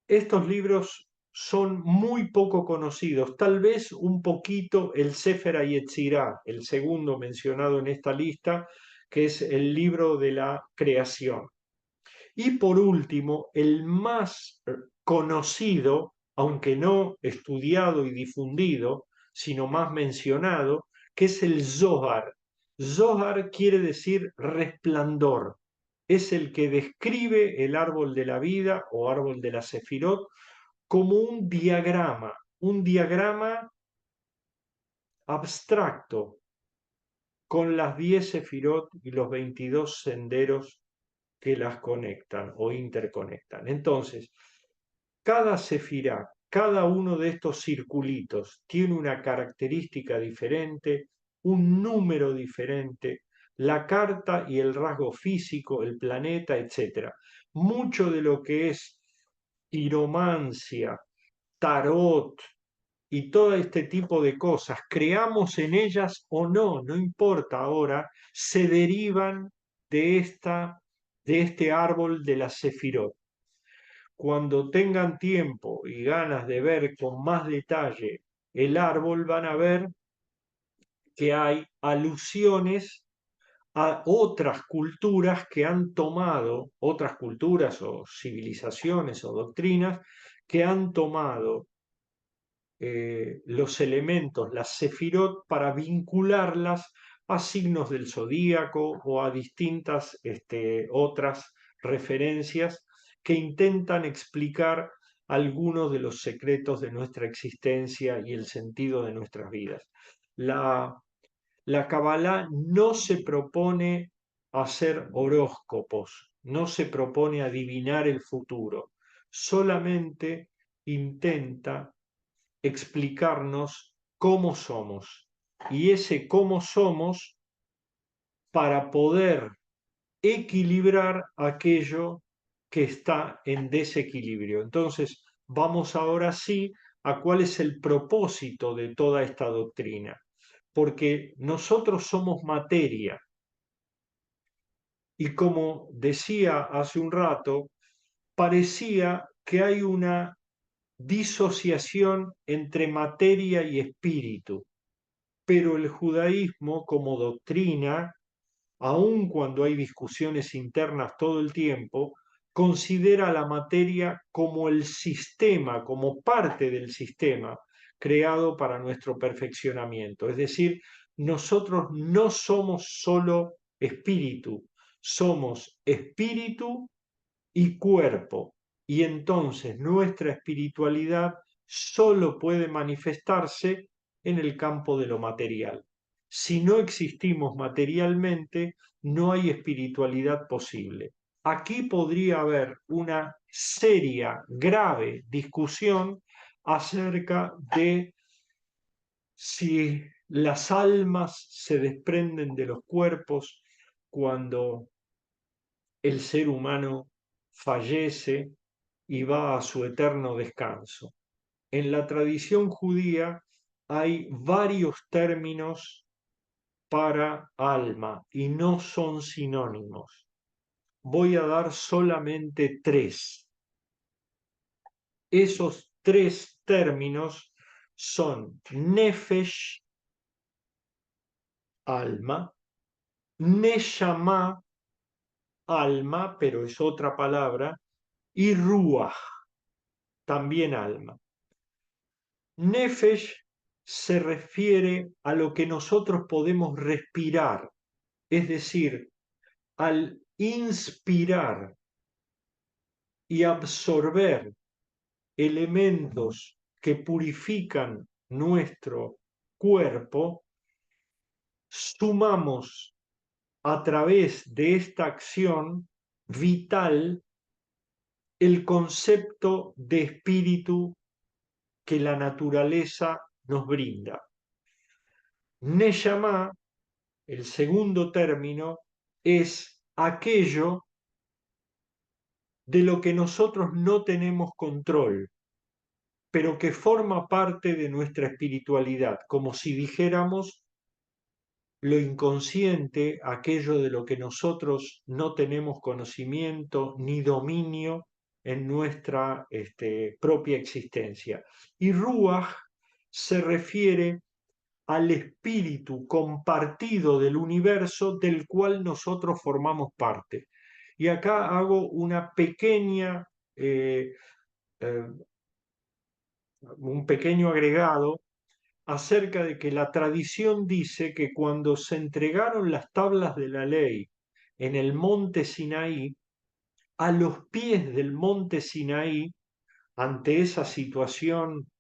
Speaker 3: Estos libros son muy poco conocidos, tal vez un poquito el Sefer Yetzirah, el segundo mencionado en esta lista, que es el libro de la creación. Y por último, el más conocido, aunque no estudiado y difundido, sino más mencionado, que es el Zohar. Zohar quiere decir resplandor. Es el que describe el árbol de la vida o árbol de la Sefirot como un diagrama abstracto con las 10 Sefirot y los 22 senderos que las conectan o interconectan. Entonces, cada sefirá cada uno de estos circulitos tiene una característica diferente, un número diferente, la carta y el rasgo físico, el planeta, etc. Mucho de lo que es quiromancia, tarot y todo este tipo de cosas, creamos en ellas o no, no importa ahora, se derivan de este árbol de la Sefirot. Cuando tengan tiempo y ganas de ver con más detalle el árbol, van a ver que hay alusiones a otras culturas que han tomado, otras culturas o civilizaciones o doctrinas que han tomado los elementos, las sefirot, para vincularlas a signos del zodíaco o a distintas otras referencias que intentan explicar algunos de los secretos de nuestra existencia y el sentido de nuestras vidas. La Kabbalah no se propone hacer horóscopos, no se propone adivinar el futuro, solamente intenta explicarnos cómo somos. Y ese cómo somos para poder equilibrar aquello que está en desequilibrio. Entonces, vamos ahora sí a cuál es el propósito de toda esta doctrina. Porque nosotros somos materia. Y como decía hace un rato, parecía que hay una disociación entre materia y espíritu, pero el judaísmo como doctrina, aun cuando hay discusiones internas todo el tiempo, considera la materia como el sistema, como parte del sistema creado para nuestro perfeccionamiento. Es decir, nosotros no somos solo espíritu, somos espíritu y cuerpo. Y entonces nuestra espiritualidad solo puede manifestarse en el campo de lo material. Si no existimos materialmente, no hay espiritualidad posible. Aquí podría haber una seria, grave discusión acerca de si las almas se desprenden de los cuerpos cuando el ser humano fallece y va a su eterno descanso. En la tradición judía hay varios términos para alma y no son sinónimos. Voy a dar solamente tres. Esos tres términos son nefesh, alma, neshama, alma, pero es otra palabra, y ruach, también alma. Nefesh se refiere a lo que nosotros podemos respirar, es decir, al inspirar y absorber elementos que purifican nuestro cuerpo, sumamos a través de esta acción vital el concepto de espíritu que la naturaleza nos brinda. Neshama, el segundo término, es aquello de lo que nosotros no tenemos control, pero que forma parte de nuestra espiritualidad, como si dijéramos lo inconsciente, aquello de lo que nosotros no tenemos conocimiento ni dominio en nuestra propia existencia. Y Ruach se refiere al espíritu compartido del universo del cual nosotros formamos parte. Y acá hago una pequeña, un pequeño agregado acerca de que la tradición dice que cuando se entregaron las tablas de la ley en el monte Sinaí, a los pies del monte Sinaí, ante esa situación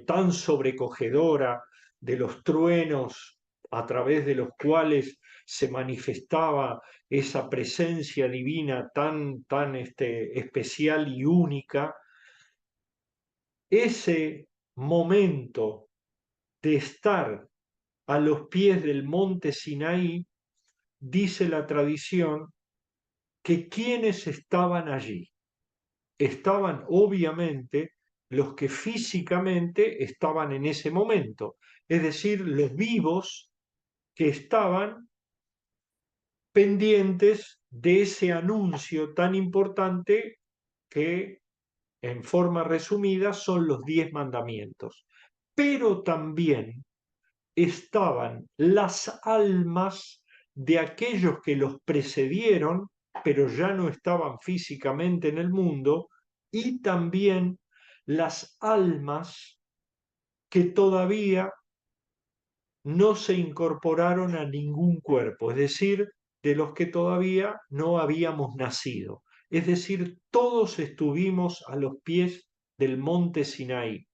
Speaker 3: tan sobrecogedora de los truenos a través de los cuales se manifestaba esa presencia divina tan especial y única, ese momento de estar a los pies del monte Sinaí, dice la tradición que quienes estaban allí estaban obviamente los que físicamente estaban en ese momento, es decir, los vivos que estaban pendientes de ese anuncio tan importante que, en forma resumida, son los 10 mandamientos. Pero también estaban las almas de aquellos que los precedieron, pero ya no estaban físicamente en el mundo, y también las almas que todavía no se incorporaron a ningún cuerpo, es decir, de los que todavía no habíamos nacido. Es decir, todos estuvimos a los pies del monte Sinaí.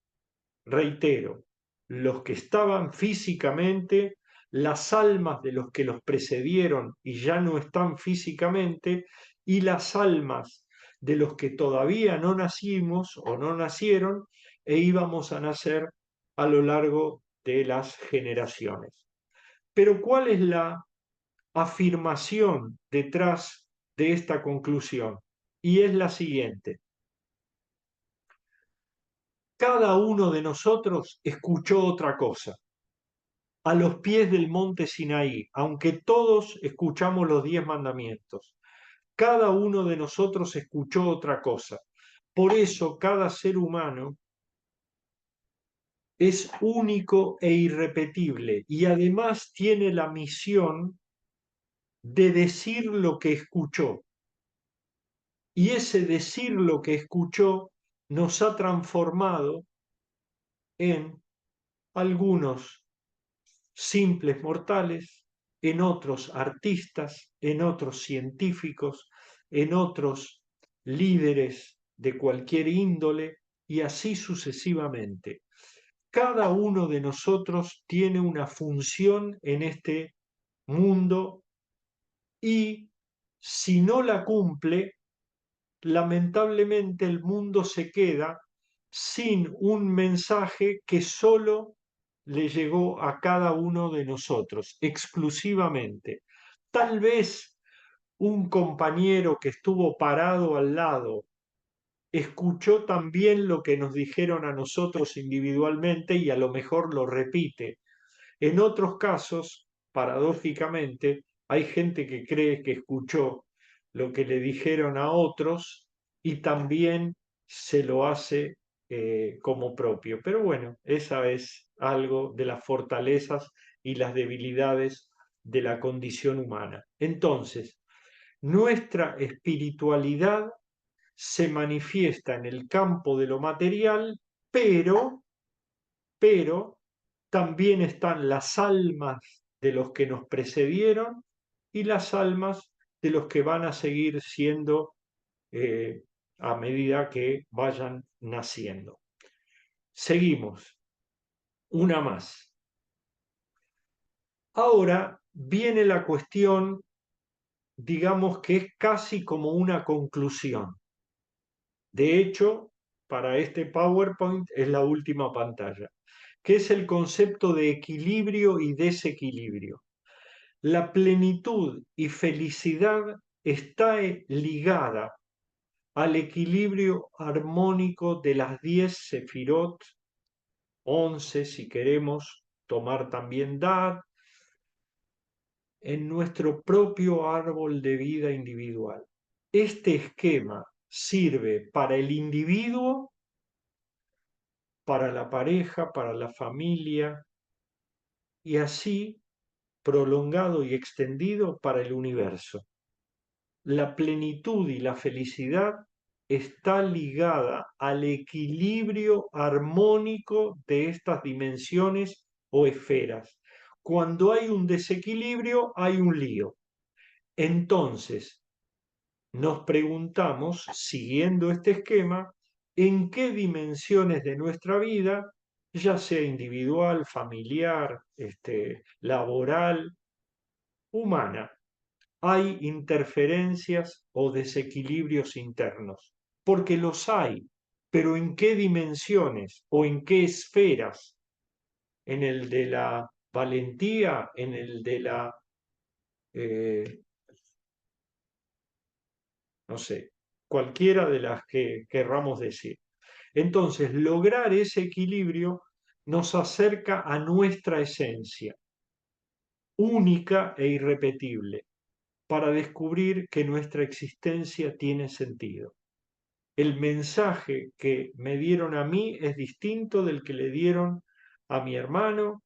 Speaker 3: Reitero, los que estaban físicamente, las almas de los que los precedieron y ya no están físicamente, y las almas de los que todavía no nacimos o no nacieron e íbamos a nacer a lo largo de las generaciones. Pero ¿cuál es la afirmación detrás de esta conclusión? Y es la siguiente: cada uno de nosotros escuchó otra cosa a los pies del monte Sinaí, aunque todos escuchamos los 10 mandamientos. Cada uno de nosotros escuchó otra cosa. Por eso cada ser humano es único e irrepetible y además tiene la misión de decir lo que escuchó. Y ese decir lo que escuchó nos ha transformado en algunos simples mortales, en otros artistas, en otros científicos, en otros líderes de cualquier índole y así sucesivamente. Cada uno de nosotros tiene una función en este mundo y si no la cumple, lamentablemente el mundo se queda sin un mensaje que solo le llegó a cada uno de nosotros, exclusivamente. Tal vez un compañero que estuvo parado al lado escuchó también lo que nos dijeron a nosotros individualmente y a lo mejor lo repite. En otros casos, paradójicamente, hay gente que cree que escuchó lo que le dijeron a otros y también se lo hace como propio. Pero bueno, esa es algo de las fortalezas y las debilidades de la condición humana. Entonces, nuestra espiritualidad se manifiesta en el campo de lo material, pero también están las almas de los que nos precedieron y las almas de los que van a seguir siendo a medida que vayan naciendo. Seguimos, una más. Ahora viene la cuestión, digamos que es casi como una conclusión. De hecho, para este PowerPoint es la última pantalla, que es el concepto de equilibrio y desequilibrio. La plenitud y felicidad está ligada al equilibrio armónico de las 10 sefirot, 11 si queremos tomar también Dad, en nuestro propio árbol de vida individual. Este esquema sirve para el individuo, para la pareja, para la familia y así prolongado y extendido para el universo. La plenitud y la felicidad está ligada al equilibrio armónico de estas dimensiones o esferas. Cuando hay un desequilibrio, hay un lío. Entonces, nos preguntamos, siguiendo este esquema, en qué dimensiones de nuestra vida, ya sea individual, familiar, laboral, humana, hay interferencias o desequilibrios internos, porque los hay. pero ¿en qué dimensiones o en qué esferas? ¿En el de la valentía? ¿En el de la, no sé, cualquiera de las que querramos decir? Entonces, lograr ese equilibrio nos acerca a nuestra esencia, única e irrepetible, para descubrir que nuestra existencia tiene sentido. El mensaje que me dieron a mí es distinto del que le dieron a mi hermano,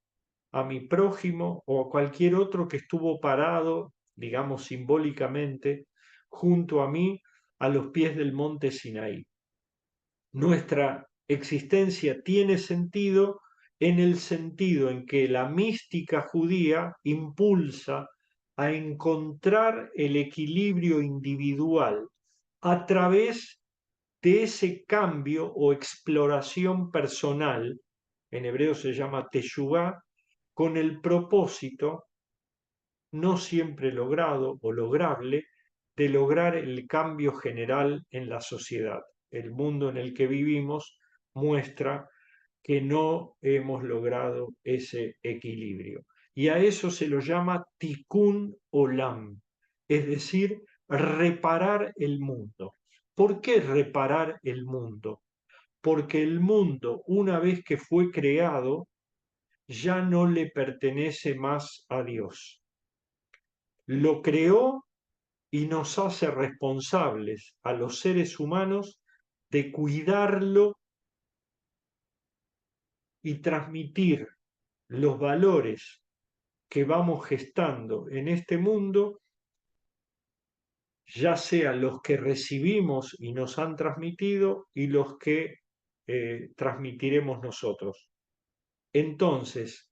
Speaker 3: a mi prójimo o a cualquier otro que estuvo parado, digamos simbólicamente, junto a mí a los pies del monte Sinaí. Nuestra existencia tiene sentido en el sentido en que la mística judía impulsa a encontrar el equilibrio individual a través de ese cambio o exploración personal, en hebreo se llama teshuvá, con el propósito, no siempre logrado o lograble, de lograr el cambio general en la sociedad. El mundo en el que vivimos muestra que no hemos logrado ese equilibrio. Y a eso se lo llama tikkun olam, es decir, reparar el mundo. ¿Por qué reparar el mundo? Porque el mundo, una vez que fue creado, ya no le pertenece más a Dios. Lo creó y nos hace responsables a los seres humanos de cuidarlo y transmitir los valores que vamos gestando en este mundo, ya sean los que recibimos y nos han transmitido y los que transmitiremos nosotros. Entonces,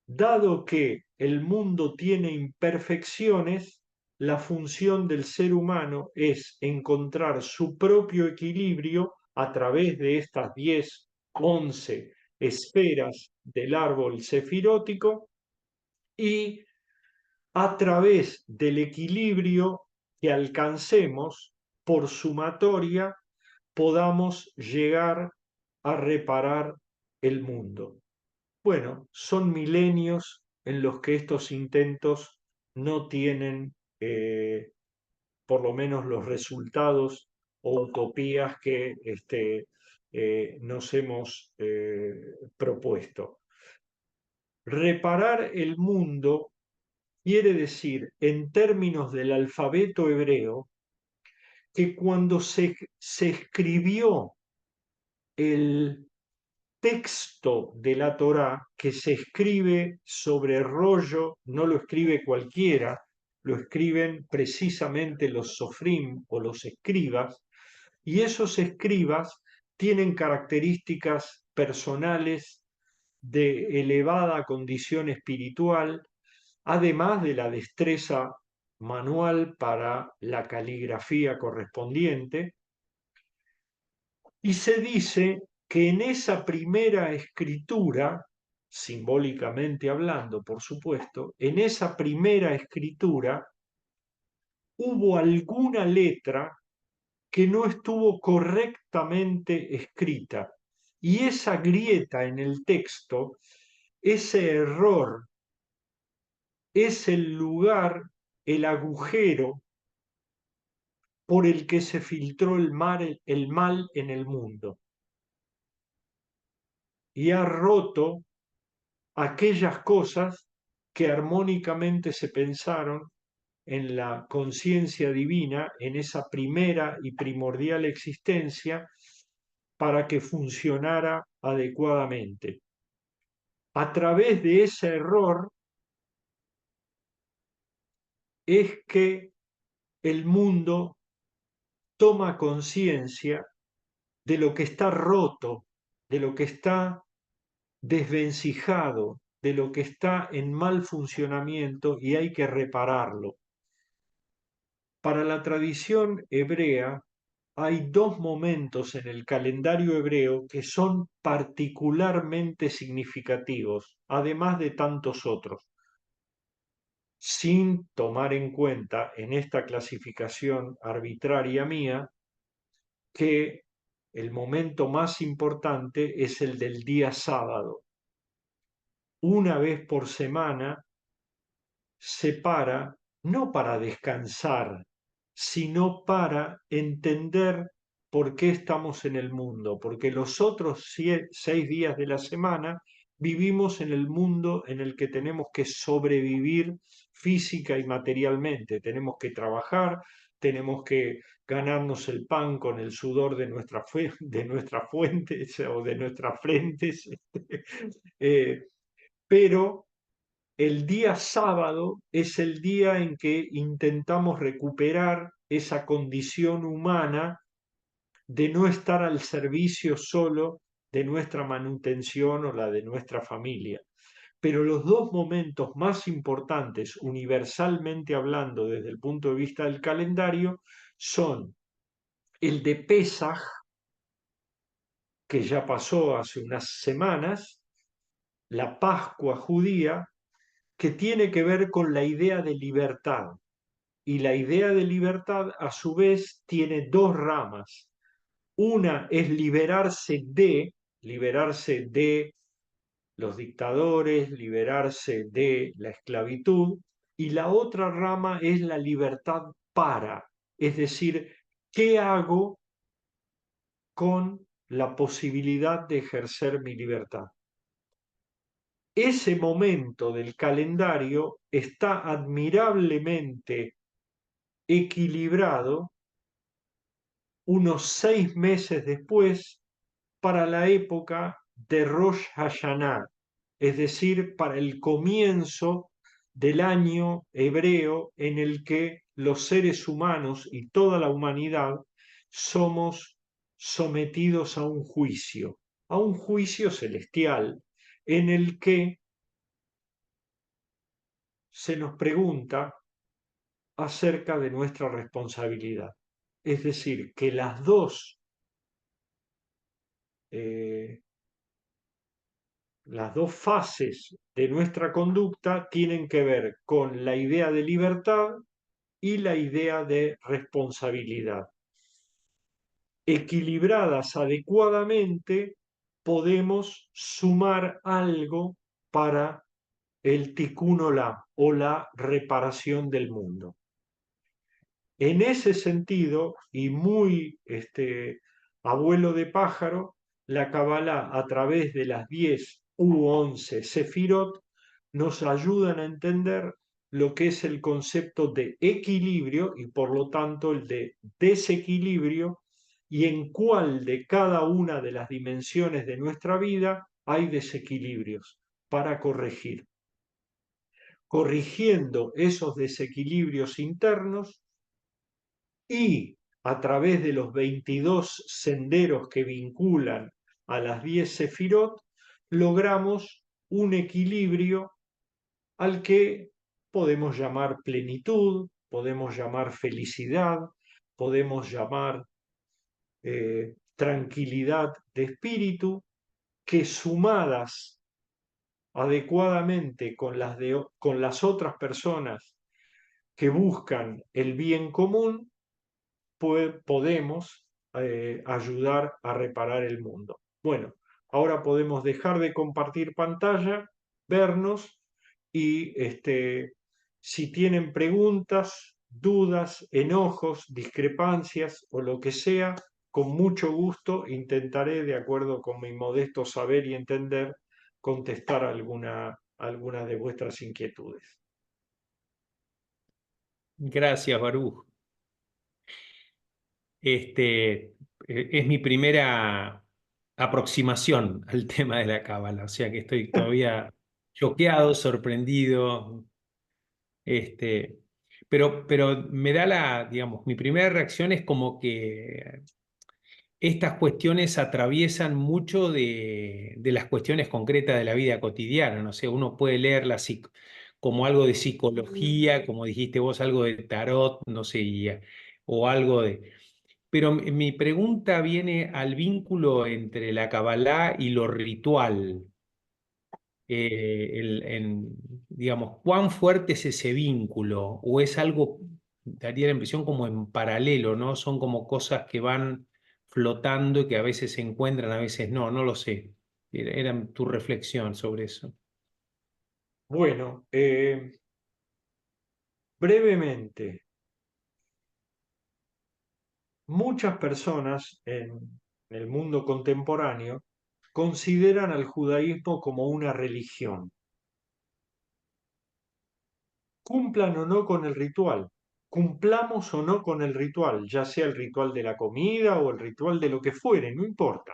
Speaker 3: dado que el mundo tiene imperfecciones, la función del ser humano es encontrar su propio equilibrio a través de estas 10, 11 esferas del árbol sefirótico y a través del equilibrio que alcancemos por sumatoria podamos llegar a reparar el mundo. Bueno, son milenios en los que estos intentos no tienen por lo menos los resultados o utopías que nos hemos propuesto. Reparar el mundo quiere decir, en términos del alfabeto hebreo, que cuando se escribió el texto de la Torá, que se escribe sobre rollo, no lo escribe cualquiera, lo escriben precisamente los sofrim o los escribas, y esos escribas tienen características personales de elevada condición espiritual, además de la destreza manual para la caligrafía correspondiente, y se dice que en esa primera escritura, simbólicamente hablando, por supuesto, en esa primera escritura hubo alguna letra que no estuvo correctamente escrita. Y esa grieta en el texto, ese error, es el lugar, el agujero por el que se filtró el mal en el mundo. Y ha roto aquellas cosas que armónicamente se pensaron en la conciencia divina, en esa primera y primordial existencia, para que funcionara adecuadamente. A través de ese error es que el mundo toma conciencia de lo que está roto, de lo que está desvencijado, de lo que está en mal funcionamiento y hay que repararlo. Para la tradición hebrea hay dos momentos en el calendario hebreo que son particularmente significativos, además de tantos otros, sin tomar en cuenta en esta clasificación arbitraria mía que el momento más importante es el del día sábado. Una vez por semana se para, no para descansar, sino para entender por qué estamos en el mundo, porque los otros 6 días de la semana vivimos en el mundo en el que tenemos que sobrevivir física y materialmente, tenemos que trabajar, tenemos que ganarnos el pan con el sudor de de nuestras fuentes o de nuestras frentes, pero el día sábado es el día en que intentamos recuperar esa condición humana de no estar al servicio solo de nuestra manutención o la de nuestra familia. Pero los dos momentos más importantes, universalmente hablando desde el punto de vista del calendario, son el de Pesaj, que ya pasó hace unas semanas, la Pascua judía, que tiene que ver con la idea de libertad. Y la idea de libertad, a su vez, tiene dos ramas. Una es liberarse de los dictadores, liberarse de la esclavitud, y la otra rama es la libertad para, es decir, ¿qué hago con la posibilidad de ejercer mi libertad? Ese momento del calendario está admirablemente equilibrado unos 6 meses después para la época de Rosh Hashanah, es decir, para el comienzo del año hebreo en el que los seres humanos y toda la humanidad somos sometidos a un juicio celestial en el que se nos pregunta acerca de nuestra responsabilidad. Es decir, que eh, las dos fases de nuestra conducta tienen que ver con la idea de libertad y la idea de responsabilidad. Equilibradas adecuadamente, podemos sumar algo para el tikkun olam o la reparación del mundo. En ese sentido, y muy abuelo de pájaro, la Kabbalah a través de las 10 u 11 sefirot nos ayudan a entender lo que es el concepto de equilibrio y por lo tanto el de desequilibrio y en cuál de cada una de las dimensiones de nuestra vida hay desequilibrios para corregir. Corrigiendo esos desequilibrios internos, y a través de los 22 senderos que vinculan a las 10 sefirot, logramos un equilibrio al que podemos llamar plenitud, podemos llamar felicidad, podemos llamar tranquilidad de espíritu, que sumadas adecuadamente con las otras personas que buscan el bien común, podemos ayudar a reparar el mundo. Bueno, ahora podemos dejar de compartir pantalla, vernos y si tienen preguntas, dudas, enojos, discrepancias o lo que sea, con mucho gusto intentaré, de acuerdo con mi modesto saber y entender, contestar alguna de vuestras inquietudes.
Speaker 4: Gracias, Baruch. Es mi primera aproximación al tema de la cábala, o sea que estoy todavía choqueado, sorprendido. Pero me da digamos, mi primera reacción es como que estas cuestiones atraviesan mucho de las cuestiones concretas de la vida cotidiana. No sé, uno puede leerlas como algo de psicología, como dijiste vos, algo de tarot, no sé, o algo de... Pero mi pregunta viene al vínculo entre la Kabbalah y lo ritual. Digamos, ¿cuán fuerte es ese vínculo? ¿O es algo, daría la impresión como en paralelo, ¿no? Son como cosas que van flotando y que a veces se encuentran, a veces no, no lo sé. Era tu reflexión sobre eso.
Speaker 3: Bueno, brevemente, muchas personas en el mundo contemporáneo consideran al judaísmo como una religión, cumplan o no con el ritual, cumplamos o no con el ritual, ya sea el ritual de la comida o el ritual de lo que fuere, no importa,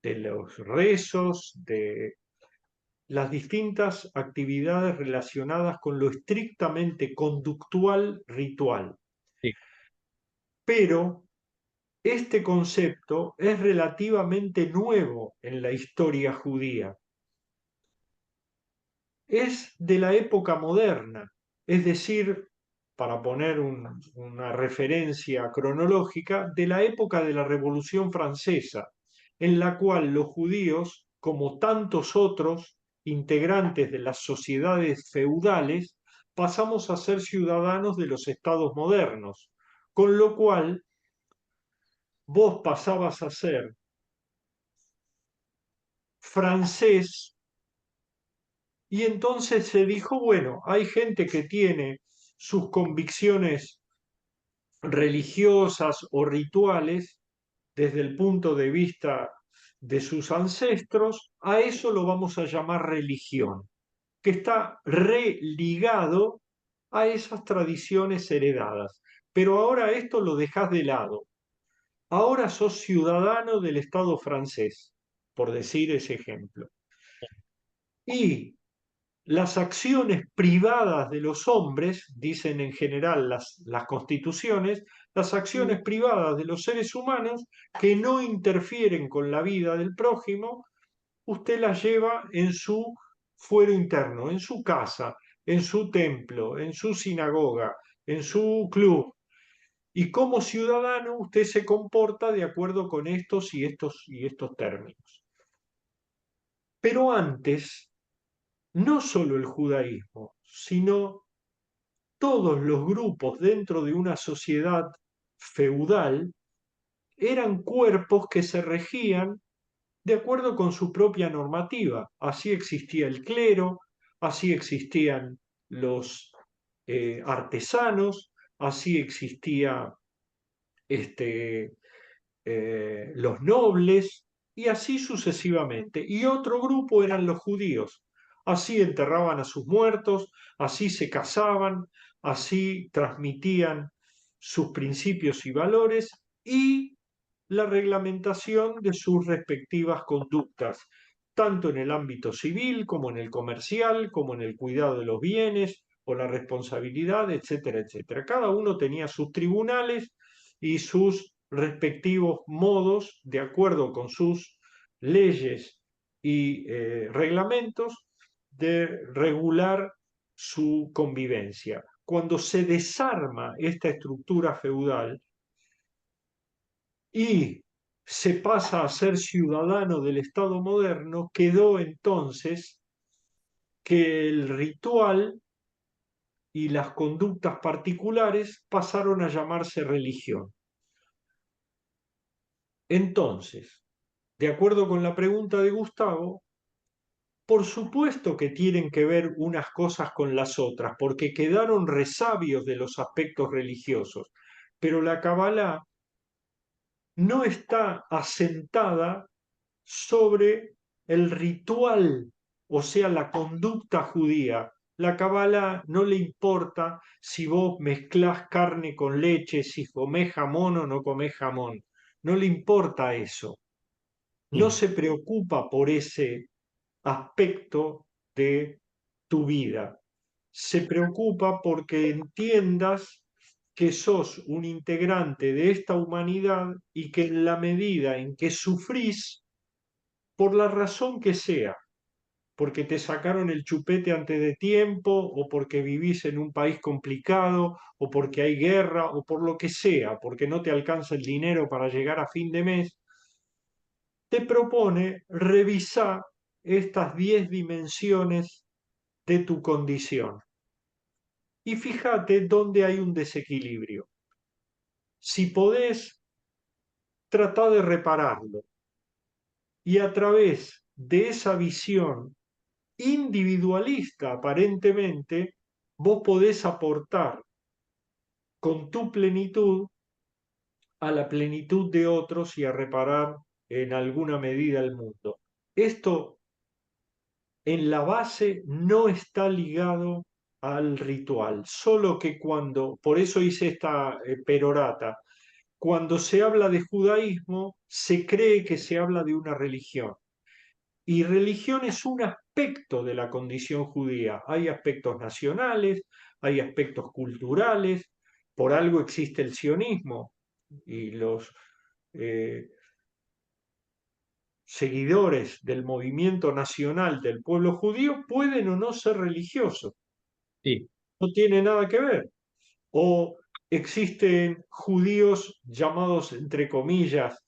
Speaker 3: de los rezos, de las distintas actividades relacionadas con lo estrictamente conductual ritual.
Speaker 2: Sí.
Speaker 3: Pero este concepto es relativamente nuevo en la historia judía. Es de la época moderna, es decir, para poner una referencia cronológica, de la época de la Revolución Francesa, en la cual los judíos, como tantos otros integrantes de las sociedades feudales, pasamos a ser ciudadanos de los estados modernos, con lo cual vos pasabas a ser francés. Y entonces se dijo, bueno, hay gente que tiene sus convicciones religiosas o rituales desde el punto de vista de sus ancestros, a eso lo vamos a llamar religión, que está religado a esas tradiciones heredadas. Pero ahora esto lo dejas de lado. Ahora sos ciudadano del Estado francés, por decir ese ejemplo. Y las acciones privadas de los hombres, dicen en general las constituciones, las acciones privadas de los seres humanos que no interfieren con la vida del prójimo, usted las lleva en su fuero interno, en su casa, en su templo, en su sinagoga, en su club. Y como ciudadano usted se comporta de acuerdo con estos y estos términos. Pero antes, no solo el judaísmo, sino todos los grupos dentro de una sociedad feudal eran cuerpos que se regían de acuerdo con su propia normativa. Así existía el clero, así existían los artesanos, así existía este, los nobles, y así sucesivamente. Y otro grupo eran los judíos. Así enterraban a sus muertos, así se casaban, así transmitían sus principios y valores y la reglamentación de sus respectivas conductas, tanto en el ámbito civil como en el comercial, como en el cuidado de los bienes o la responsabilidad, etcétera, etcétera. Cada uno tenía sus tribunales y sus respectivos modos, de acuerdo con sus leyes y reglamentos, de regular su convivencia. Cuando se desarma esta estructura feudal y se pasa a ser ciudadano del Estado moderno, quedó entonces que el ritual y las conductas particulares pasaron a llamarse religión. Entonces, de acuerdo con la pregunta de Gustavo, por supuesto que tienen que ver unas cosas con las otras, porque quedaron resabios de los aspectos religiosos, pero la Kabbalah no está asentada sobre el ritual, o sea, la conducta judía. La Kabbalah no le importa si vos mezclás carne con leche, si comés jamón o no comés jamón. No le importa eso. No se preocupa por ese aspecto de tu vida. Se preocupa porque entiendas que sos un integrante de esta humanidad y que en la medida en que sufrís, por la razón que sea, porque te sacaron el chupete antes de tiempo, o porque vivís en un país complicado, o porque hay guerra, o por lo que sea, porque no te alcanza el dinero para llegar a fin de mes, te propone revisar estas 10 dimensiones de tu condición. Y fíjate dónde hay un desequilibrio. Si podés trata de repararlo. Y a través de esa visión individualista, aparentemente, vos podés aportar con tu plenitud a la plenitud de otros y a reparar en alguna medida el mundo. Esto en la base no está ligado al ritual, solo que cuando, por eso hice esta perorata, cuando se habla de judaísmo, se cree que se habla de una religión. Y religión es un aspecto de la condición judía. Hay aspectos nacionales, hay aspectos culturales, por algo existe el sionismo y los eh, seguidores del movimiento nacional del pueblo judío pueden o no ser religiosos,
Speaker 4: Sí,
Speaker 3: no tiene nada que ver. O existen judíos llamados, entre comillas,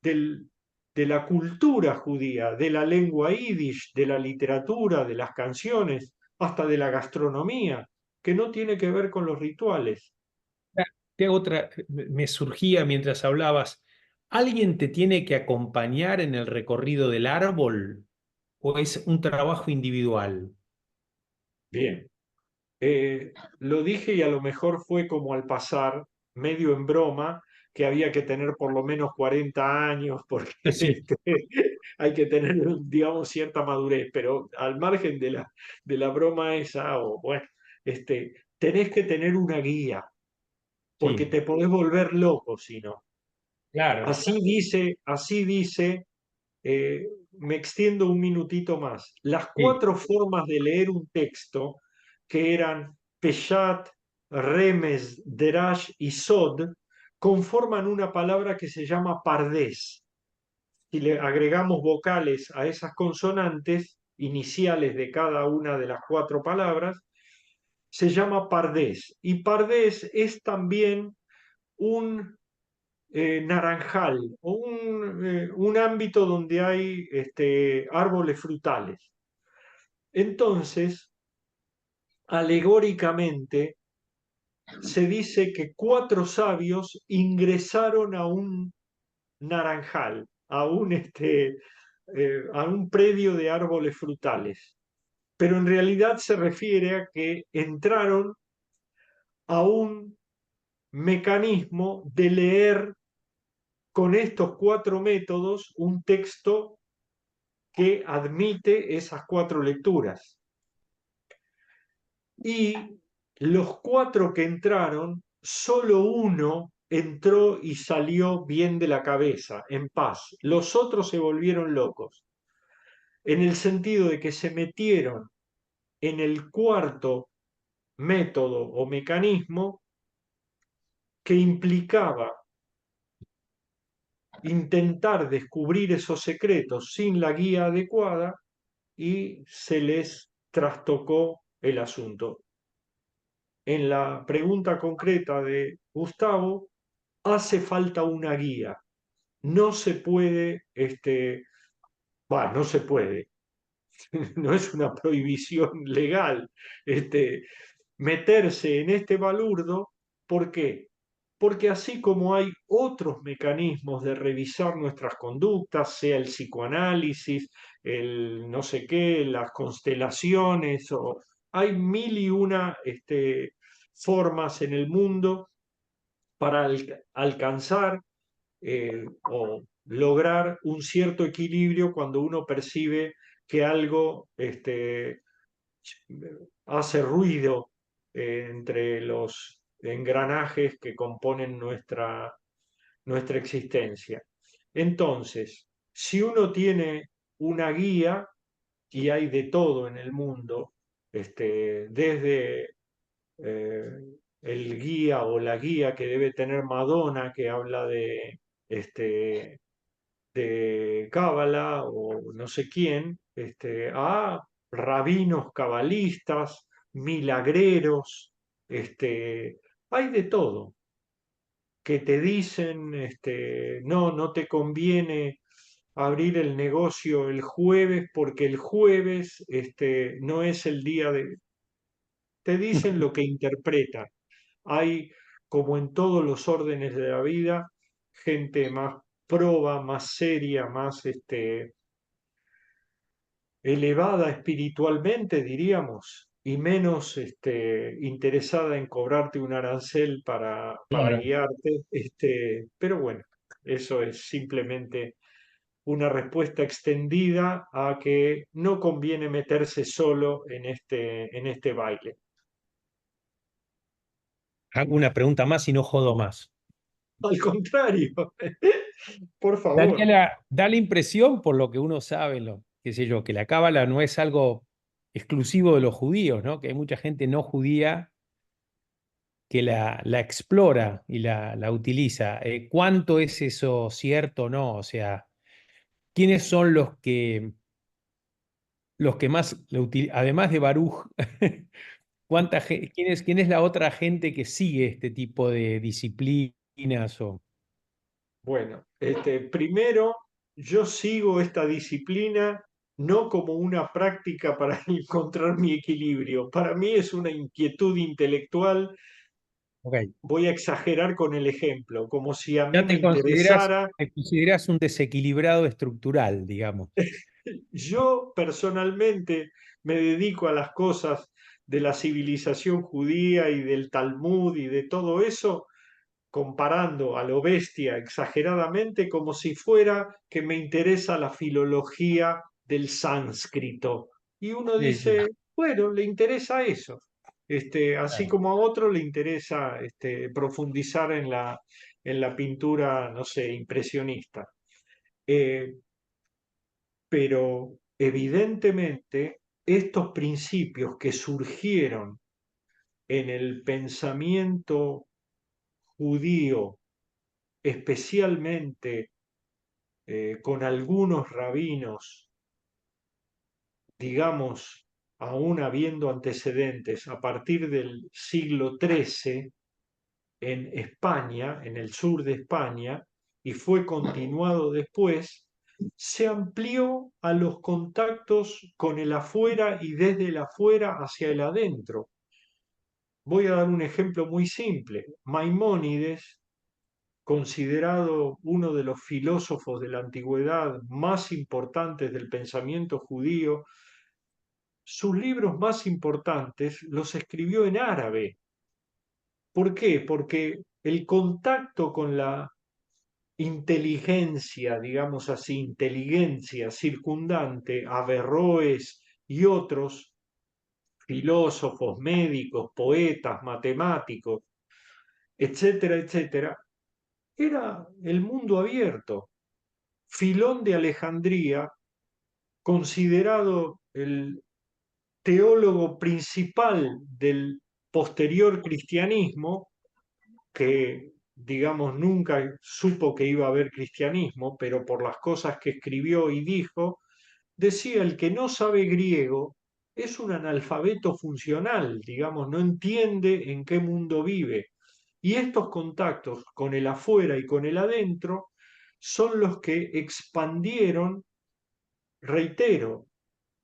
Speaker 3: del, de la cultura judía, de la lengua yiddish, de la literatura, de las canciones, hasta de la gastronomía, que no tiene que ver con los rituales.
Speaker 4: te hago otra, me surgía mientras hablabas, ¿alguien te tiene que acompañar en el recorrido del árbol o es un trabajo individual?
Speaker 3: Bien, lo dije y a lo mejor fue como al pasar, medio en broma, que había que tener por lo menos 40 años porque
Speaker 4: Sí,
Speaker 3: hay que tener, digamos, cierta madurez, pero al margen de la broma esa, o bueno, tenés que tener una guía, porque
Speaker 4: sí,
Speaker 3: te podés volver loco si no.
Speaker 4: claro.
Speaker 3: Así dice, me extiendo un minutito más. Las
Speaker 4: Sí,
Speaker 3: 4 formas de leer un texto, que eran Peshat, Remes, Derash y Sod, conforman una palabra que se llama Pardés. Si le agregamos vocales a esas consonantes iniciales de cada una de las 4 palabras, se llama Pardés. Y Pardés es también un naranjal o un ámbito donde hay árboles frutales. Entonces, alegóricamente, se dice que 4 sabios ingresaron a un naranjal, a un predio de árboles frutales. Pero en realidad se refiere a que entraron a un mecanismo de leer con estos 4 métodos un texto que admite esas 4 lecturas. Y los 4 que entraron, solo uno entró y salió bien de la cabeza, en paz. Los otros se volvieron locos, en el sentido de que se metieron en el 4 método o mecanismo que implicaba intentar descubrir esos secretos sin la guía adecuada y se les trastocó el asunto. En la pregunta concreta de Gustavo, hace falta una guía. No se puede, no se puede, no es una prohibición legal, meterse en este balurdo. ¿Por qué? Porque así como hay otros mecanismos de revisar nuestras conductas, sea el psicoanálisis, el no sé qué, las constelaciones, o hay mil y una formas en el mundo para alcanzar o lograr un cierto equilibrio cuando uno percibe que algo hace ruido entre los engranajes que componen nuestra existencia. Entonces, si uno tiene una guía, y hay de todo en el mundo, desde eh, el guía o la guía que debe tener Madonna, que habla de Cábala o no sé quién, a rabinos cabalistas, milagreros, hay de todo, que te dicen, no, no te conviene abrir el negocio el jueves porque el jueves no es el día de... Te dicen lo que interpretan. Hay, como en todos los órdenes de la vida, gente más proba, más seria, más elevada espiritualmente, diríamos, y menos interesada en cobrarte un arancel para
Speaker 4: Claro.
Speaker 3: guiarte. Pero bueno, eso es simplemente una respuesta extendida a que no conviene meterse solo en este baile.
Speaker 4: Hago una pregunta más y no jodo más.
Speaker 3: Al contrario, por favor.
Speaker 4: Daniela, da la impresión, por lo que uno sabe, qué sé yo, que la cábala no es algo exclusivo de los judíos, ¿no? Que hay mucha gente no judía que la explora y la utiliza. ¿Cuánto es eso cierto o no? O sea, ¿quiénes son los que más, además de Baruch, quién es la otra gente que sigue este tipo de disciplinas?
Speaker 3: Bueno, primero, yo sigo esta disciplina no como una práctica para encontrar mi equilibrio. Para mí es una inquietud intelectual.
Speaker 4: Ok.
Speaker 3: Voy a exagerar con el ejemplo, como si a mí
Speaker 4: Ya
Speaker 3: me interesara.
Speaker 4: te considerás un desequilibrado estructural, digamos.
Speaker 3: Yo personalmente me dedico a las cosas de la civilización judía y del Talmud y de todo eso, comparando a lo bestia exageradamente como si fuera que me interesa la filología del sánscrito. Y uno
Speaker 4: Sí, sí,
Speaker 3: dice, bueno, le interesa eso. Así
Speaker 4: claro.
Speaker 3: como a otro le interesa profundizar en la pintura, no sé, impresionista. Eh, pero evidentemente estos principios que surgieron en el pensamiento judío, especialmente con algunos rabinos, digamos, aún habiendo antecedentes a partir del siglo XIII en España, en el sur de España, y fue continuado después, se amplió a los contactos con el afuera y desde el afuera hacia el adentro. Voy a dar un ejemplo muy simple. Maimónides, considerado uno de los filósofos de la antigüedad más importantes del pensamiento judío, sus libros más importantes los escribió en árabe. ¿Por qué? Porque el contacto con la inteligencia, digamos así, inteligencia circundante, Averroes y otros filósofos, médicos, poetas, matemáticos, etcétera, etcétera, era el mundo abierto. Filón de Alejandría, considerado el teólogo principal del posterior cristianismo, que digamos nunca supo que iba a haber cristianismo, pero por las cosas que escribió y dijo, decía el que no sabe griego es un analfabeto funcional, digamos, no entiende en qué mundo vive. Y estos contactos con el afuera y con el adentro son los que expandieron, reitero,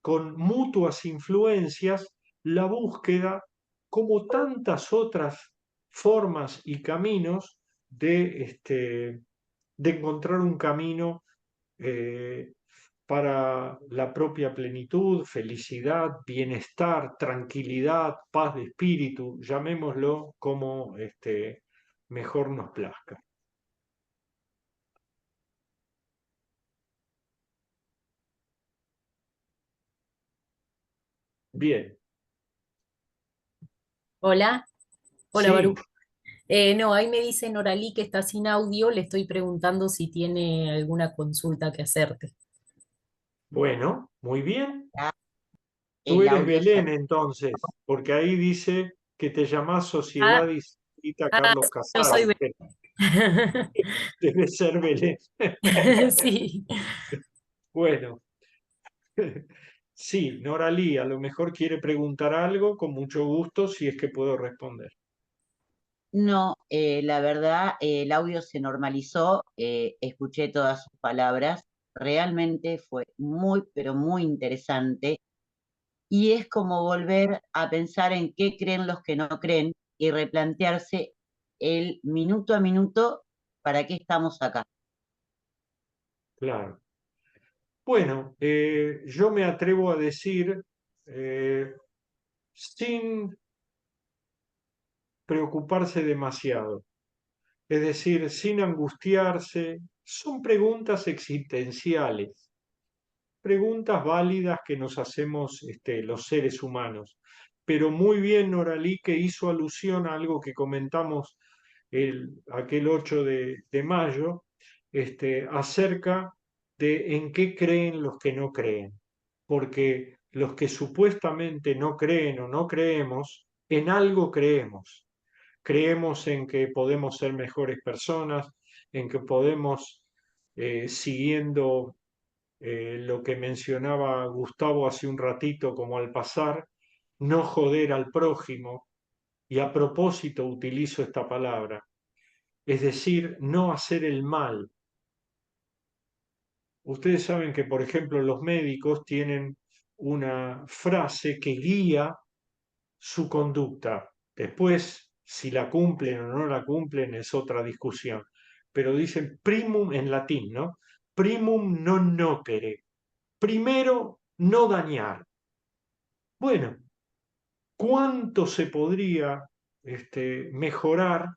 Speaker 3: con mutuas influencias, la búsqueda, como tantas otras formas y caminos de encontrar un camino eh, para la propia plenitud, felicidad, bienestar, tranquilidad, paz de espíritu, llamémoslo como mejor nos plazca. Bien,
Speaker 1: Hola, hola
Speaker 3: sí,
Speaker 1: Baruch. No, ahí me dice Noralí que está sin audio, le estoy preguntando si tiene alguna consulta que hacerte.
Speaker 3: bueno, muy bien. Tú
Speaker 5: El
Speaker 3: eres
Speaker 5: audio se...
Speaker 3: Belén entonces, porque ahí dice que te llamás Sociedad
Speaker 1: Ah,
Speaker 3: Distrita
Speaker 1: ah,
Speaker 3: Carlos
Speaker 1: yo soy
Speaker 3: Casares,
Speaker 1: Belén.
Speaker 3: que debe ser Belén.
Speaker 1: Sí.
Speaker 3: Bueno, sí, Noralí a lo mejor quiere preguntar algo, con mucho gusto, si es que puedo responder.
Speaker 5: No, la verdad, el audio se normalizó, escuché todas sus palabras, realmente fue muy, pero muy interesante y es como volver a pensar en qué creen los que no creen y replantearse el minuto a minuto para qué estamos acá.
Speaker 3: claro. Bueno, yo me atrevo a decir, sin preocuparse demasiado, es decir, sin angustiarse, son preguntas existenciales, preguntas válidas que nos hacemos los seres humanos. Pero muy bien Noralí que hizo alusión a algo que comentamos aquel 8 de mayo, acerca de en qué creen los que no creen. Porque los que supuestamente no creen o no creemos, en algo creemos. Creemos en que podemos ser mejores personas, en que podemos, siguiendo lo que mencionaba Gustavo hace un ratito, como al pasar, no joder al prójimo, y a propósito utilizo esta palabra, es decir, no hacer el mal. Ustedes saben que, por ejemplo, los médicos tienen una frase que guía su conducta. Después, si la cumplen o no la cumplen es otra discusión. Pero dicen primum en latín, ¿no? Primum non nocere. Primero, no dañar. Bueno, ¿cuánto se podría mejorar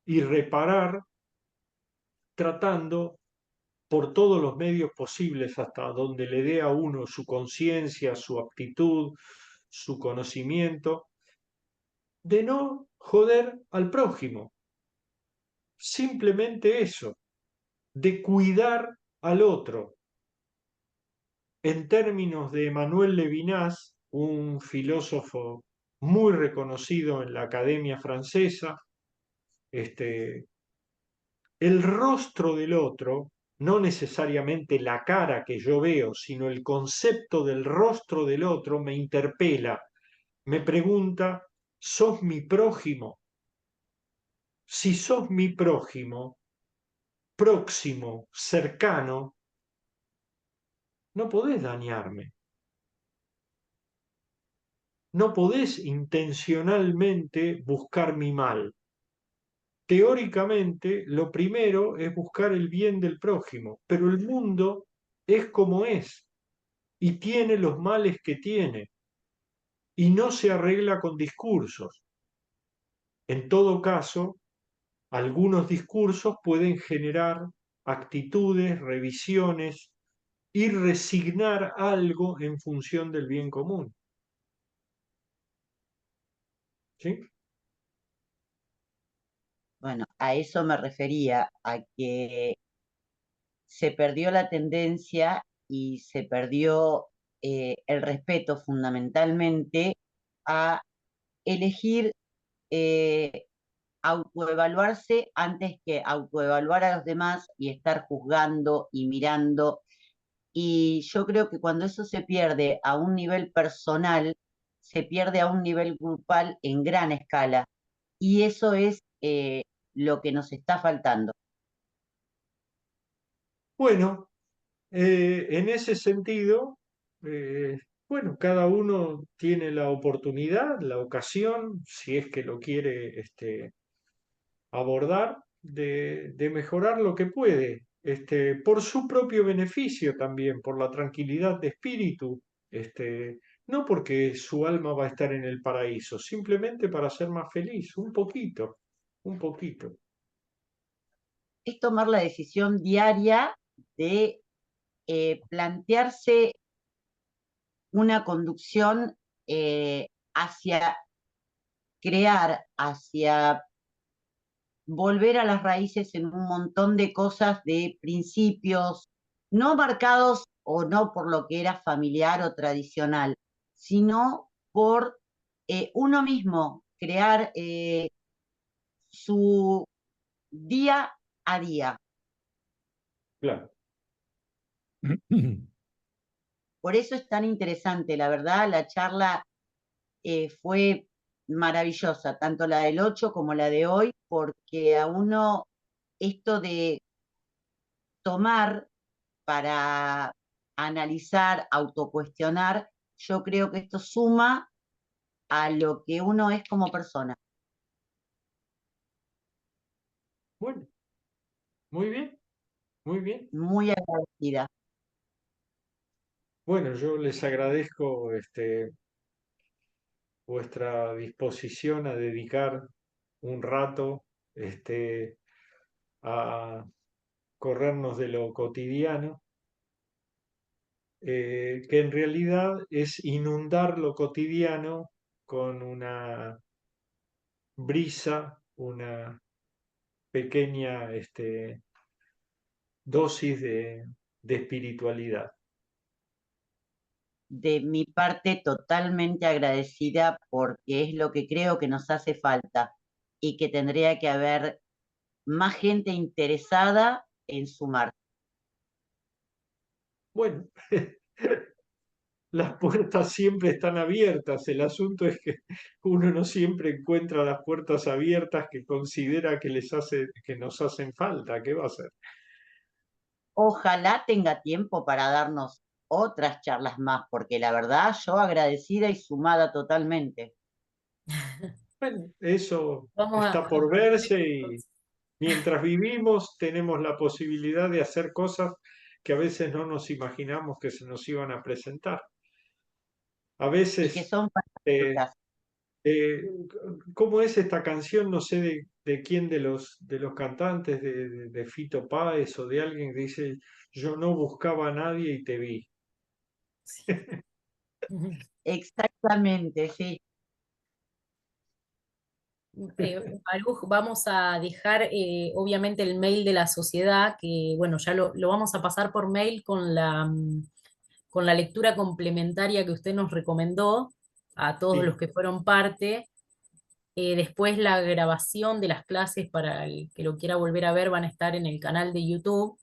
Speaker 3: y reparar tratando por todos los medios posibles hasta donde le dé a uno su conciencia, su aptitud, su conocimiento, de no joder al prójimo? Simplemente eso, de cuidar al otro. En términos de Emmanuel Levinas, un filósofo muy reconocido en la Academia Francesa, el rostro del otro, no necesariamente la cara que yo veo, sino el concepto del rostro del otro me interpela, me pregunta, ¿sos mi prójimo? Si sos mi prójimo, próximo, cercano, no podés dañarme, no podés intencionalmente buscar mi mal. Teóricamente, lo primero es buscar el bien del prójimo, pero el mundo es como es y tiene los males que tiene y no se arregla con discursos. En todo caso, algunos discursos pueden generar actitudes, revisiones y resignar algo en función del bien común. ¿Sí?
Speaker 5: Bueno, a eso me refería, a que se perdió la tendencia y se perdió el respeto fundamentalmente a elegir eh, autoevaluarse antes que autoevaluar a los demás y estar juzgando y mirando. Y yo creo que cuando eso se pierde a un nivel personal, se pierde a un nivel grupal en gran escala. Y eso es lo que nos está faltando.
Speaker 3: Bueno, en ese sentido, eh, bueno, cada uno tiene la oportunidad, la ocasión, si es que lo quiere abordar, de mejorar lo que puede, por su propio beneficio también, por la tranquilidad de espíritu, no porque su alma va a estar en el paraíso, simplemente para ser más feliz, un poquito, un poquito.
Speaker 5: Es tomar la decisión diaria de plantearse una conducción hacia crear, hacia volver a las raíces en un montón de cosas, de principios, no marcados o no por lo que era familiar o tradicional, sino por uno mismo, crear su día a día.
Speaker 3: Claro.
Speaker 5: Por eso es tan interesante, la verdad, la charla fue maravillosa, tanto la del 8 como la de hoy, porque a uno esto de tomar para analizar, autocuestionar, yo creo que esto suma a lo que uno es como persona.
Speaker 3: Bueno, muy bien. muy bien.
Speaker 5: muy agradecida.
Speaker 3: Bueno, yo les agradezco vuestra disposición a dedicar un rato a corrernos de lo cotidiano, que en realidad es inundar lo cotidiano con una brisa, una pequeña dosis de espiritualidad.
Speaker 5: De mi parte, totalmente agradecida porque es lo que creo que nos hace falta y que tendría que haber más gente interesada en sumar.
Speaker 3: Bueno, las puertas siempre están abiertas. El asunto es que uno no siempre encuentra las puertas abiertas que considera que nos hacen falta. ¿Qué va a hacer?
Speaker 5: Ojalá tenga tiempo para darnos otras charlas más, porque la verdad yo agradecida y sumada totalmente.
Speaker 3: Bueno, eso
Speaker 1: Vamos
Speaker 3: está
Speaker 1: a
Speaker 3: por
Speaker 1: proponer
Speaker 3: verse y
Speaker 1: entonces.
Speaker 3: mientras vivimos tenemos la posibilidad de hacer cosas que a veces no nos imaginamos que se nos iban a presentar. A
Speaker 5: Y que
Speaker 3: veces,
Speaker 5: son
Speaker 3: eh,
Speaker 5: fantásticas.
Speaker 3: eh, ¿cómo es esta canción? No sé de quién de los cantantes, de Fito Páez o de alguien que dice, yo no buscaba a nadie y te vi.
Speaker 5: Exactamente, sí.
Speaker 1: Maruj, vamos a dejar obviamente el mail de la sociedad, que bueno, ya lo vamos a pasar por mail con la lectura complementaria que usted nos recomendó a todos los
Speaker 3: Sí,
Speaker 1: que fueron parte. Después la grabación de las clases para el que lo quiera volver a ver van a estar en el canal de YouTube.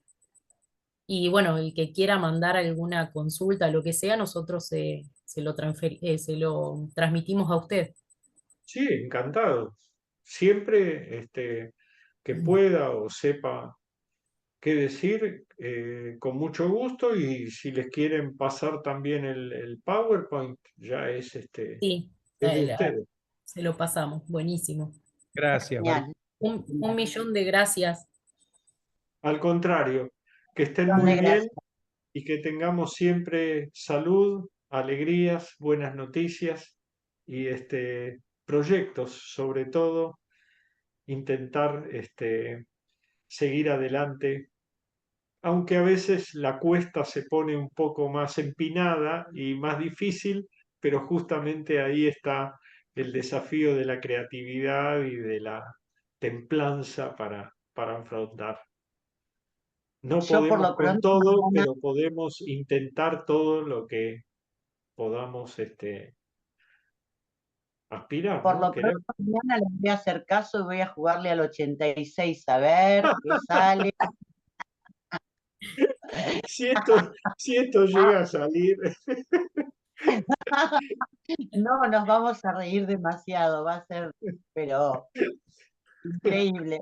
Speaker 1: Y bueno, el que quiera mandar alguna consulta, lo que sea, nosotros se lo transmitimos a usted.
Speaker 3: sí, encantado. Siempre que pueda o sepa qué decir, con mucho gusto, y si les quieren pasar también el PowerPoint, ya
Speaker 1: Sí,
Speaker 3: es de ustedes.
Speaker 1: se lo pasamos. Buenísimo.
Speaker 4: Gracias, María.
Speaker 5: Genial.
Speaker 1: Un millón de gracias.
Speaker 3: Al contrario, que estén
Speaker 5: Millón
Speaker 3: muy
Speaker 5: de
Speaker 3: bien
Speaker 5: gracias.
Speaker 3: y que tengamos siempre salud, alegrías, buenas noticias y proyectos, sobre todo, intentar seguir adelante, aunque a veces la cuesta se pone un poco más empinada y más difícil, pero justamente ahí está el desafío de la creatividad y de la templanza para afrontar. No
Speaker 5: Yo por
Speaker 3: podemos
Speaker 5: lo
Speaker 3: con
Speaker 5: pronto
Speaker 3: todo,
Speaker 5: mañana,
Speaker 3: pero podemos intentar todo lo que podamos aspirar,
Speaker 5: por
Speaker 3: ¿no?
Speaker 5: lo
Speaker 3: Querer.
Speaker 5: pronto mañana les voy a hacer caso y voy a jugarle al 86 a ver qué sale.
Speaker 3: Si esto llega a salir,
Speaker 5: No, nos vamos a reír demasiado, va a ser, pero increíble.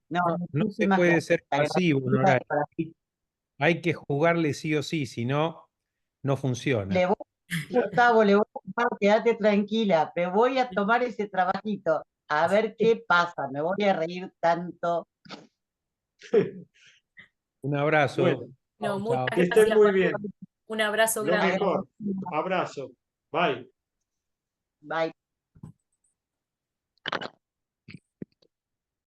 Speaker 5: No,
Speaker 4: No se
Speaker 5: muchísimas
Speaker 4: puede
Speaker 5: gracias.
Speaker 4: ser pasivo,
Speaker 5: Agradecida de
Speaker 4: Noray.
Speaker 5: corazón.
Speaker 4: Hay que jugarle sí o sí, si no, no funciona.
Speaker 5: Le voy, Gustavo, le voy a tomar, quédate tranquila, me voy a tomar ese trabajito, a ver qué pasa, me voy a reír tanto.
Speaker 4: Un abrazo.
Speaker 3: bueno,
Speaker 1: No,
Speaker 4: Chau,
Speaker 1: muchas
Speaker 4: chau.
Speaker 3: que estén
Speaker 1: gracias,
Speaker 3: muy
Speaker 1: Maru.
Speaker 3: bien.
Speaker 1: Un abrazo
Speaker 3: Lo
Speaker 1: grande.
Speaker 3: mejor. Abrazo. Bye.
Speaker 5: Bye.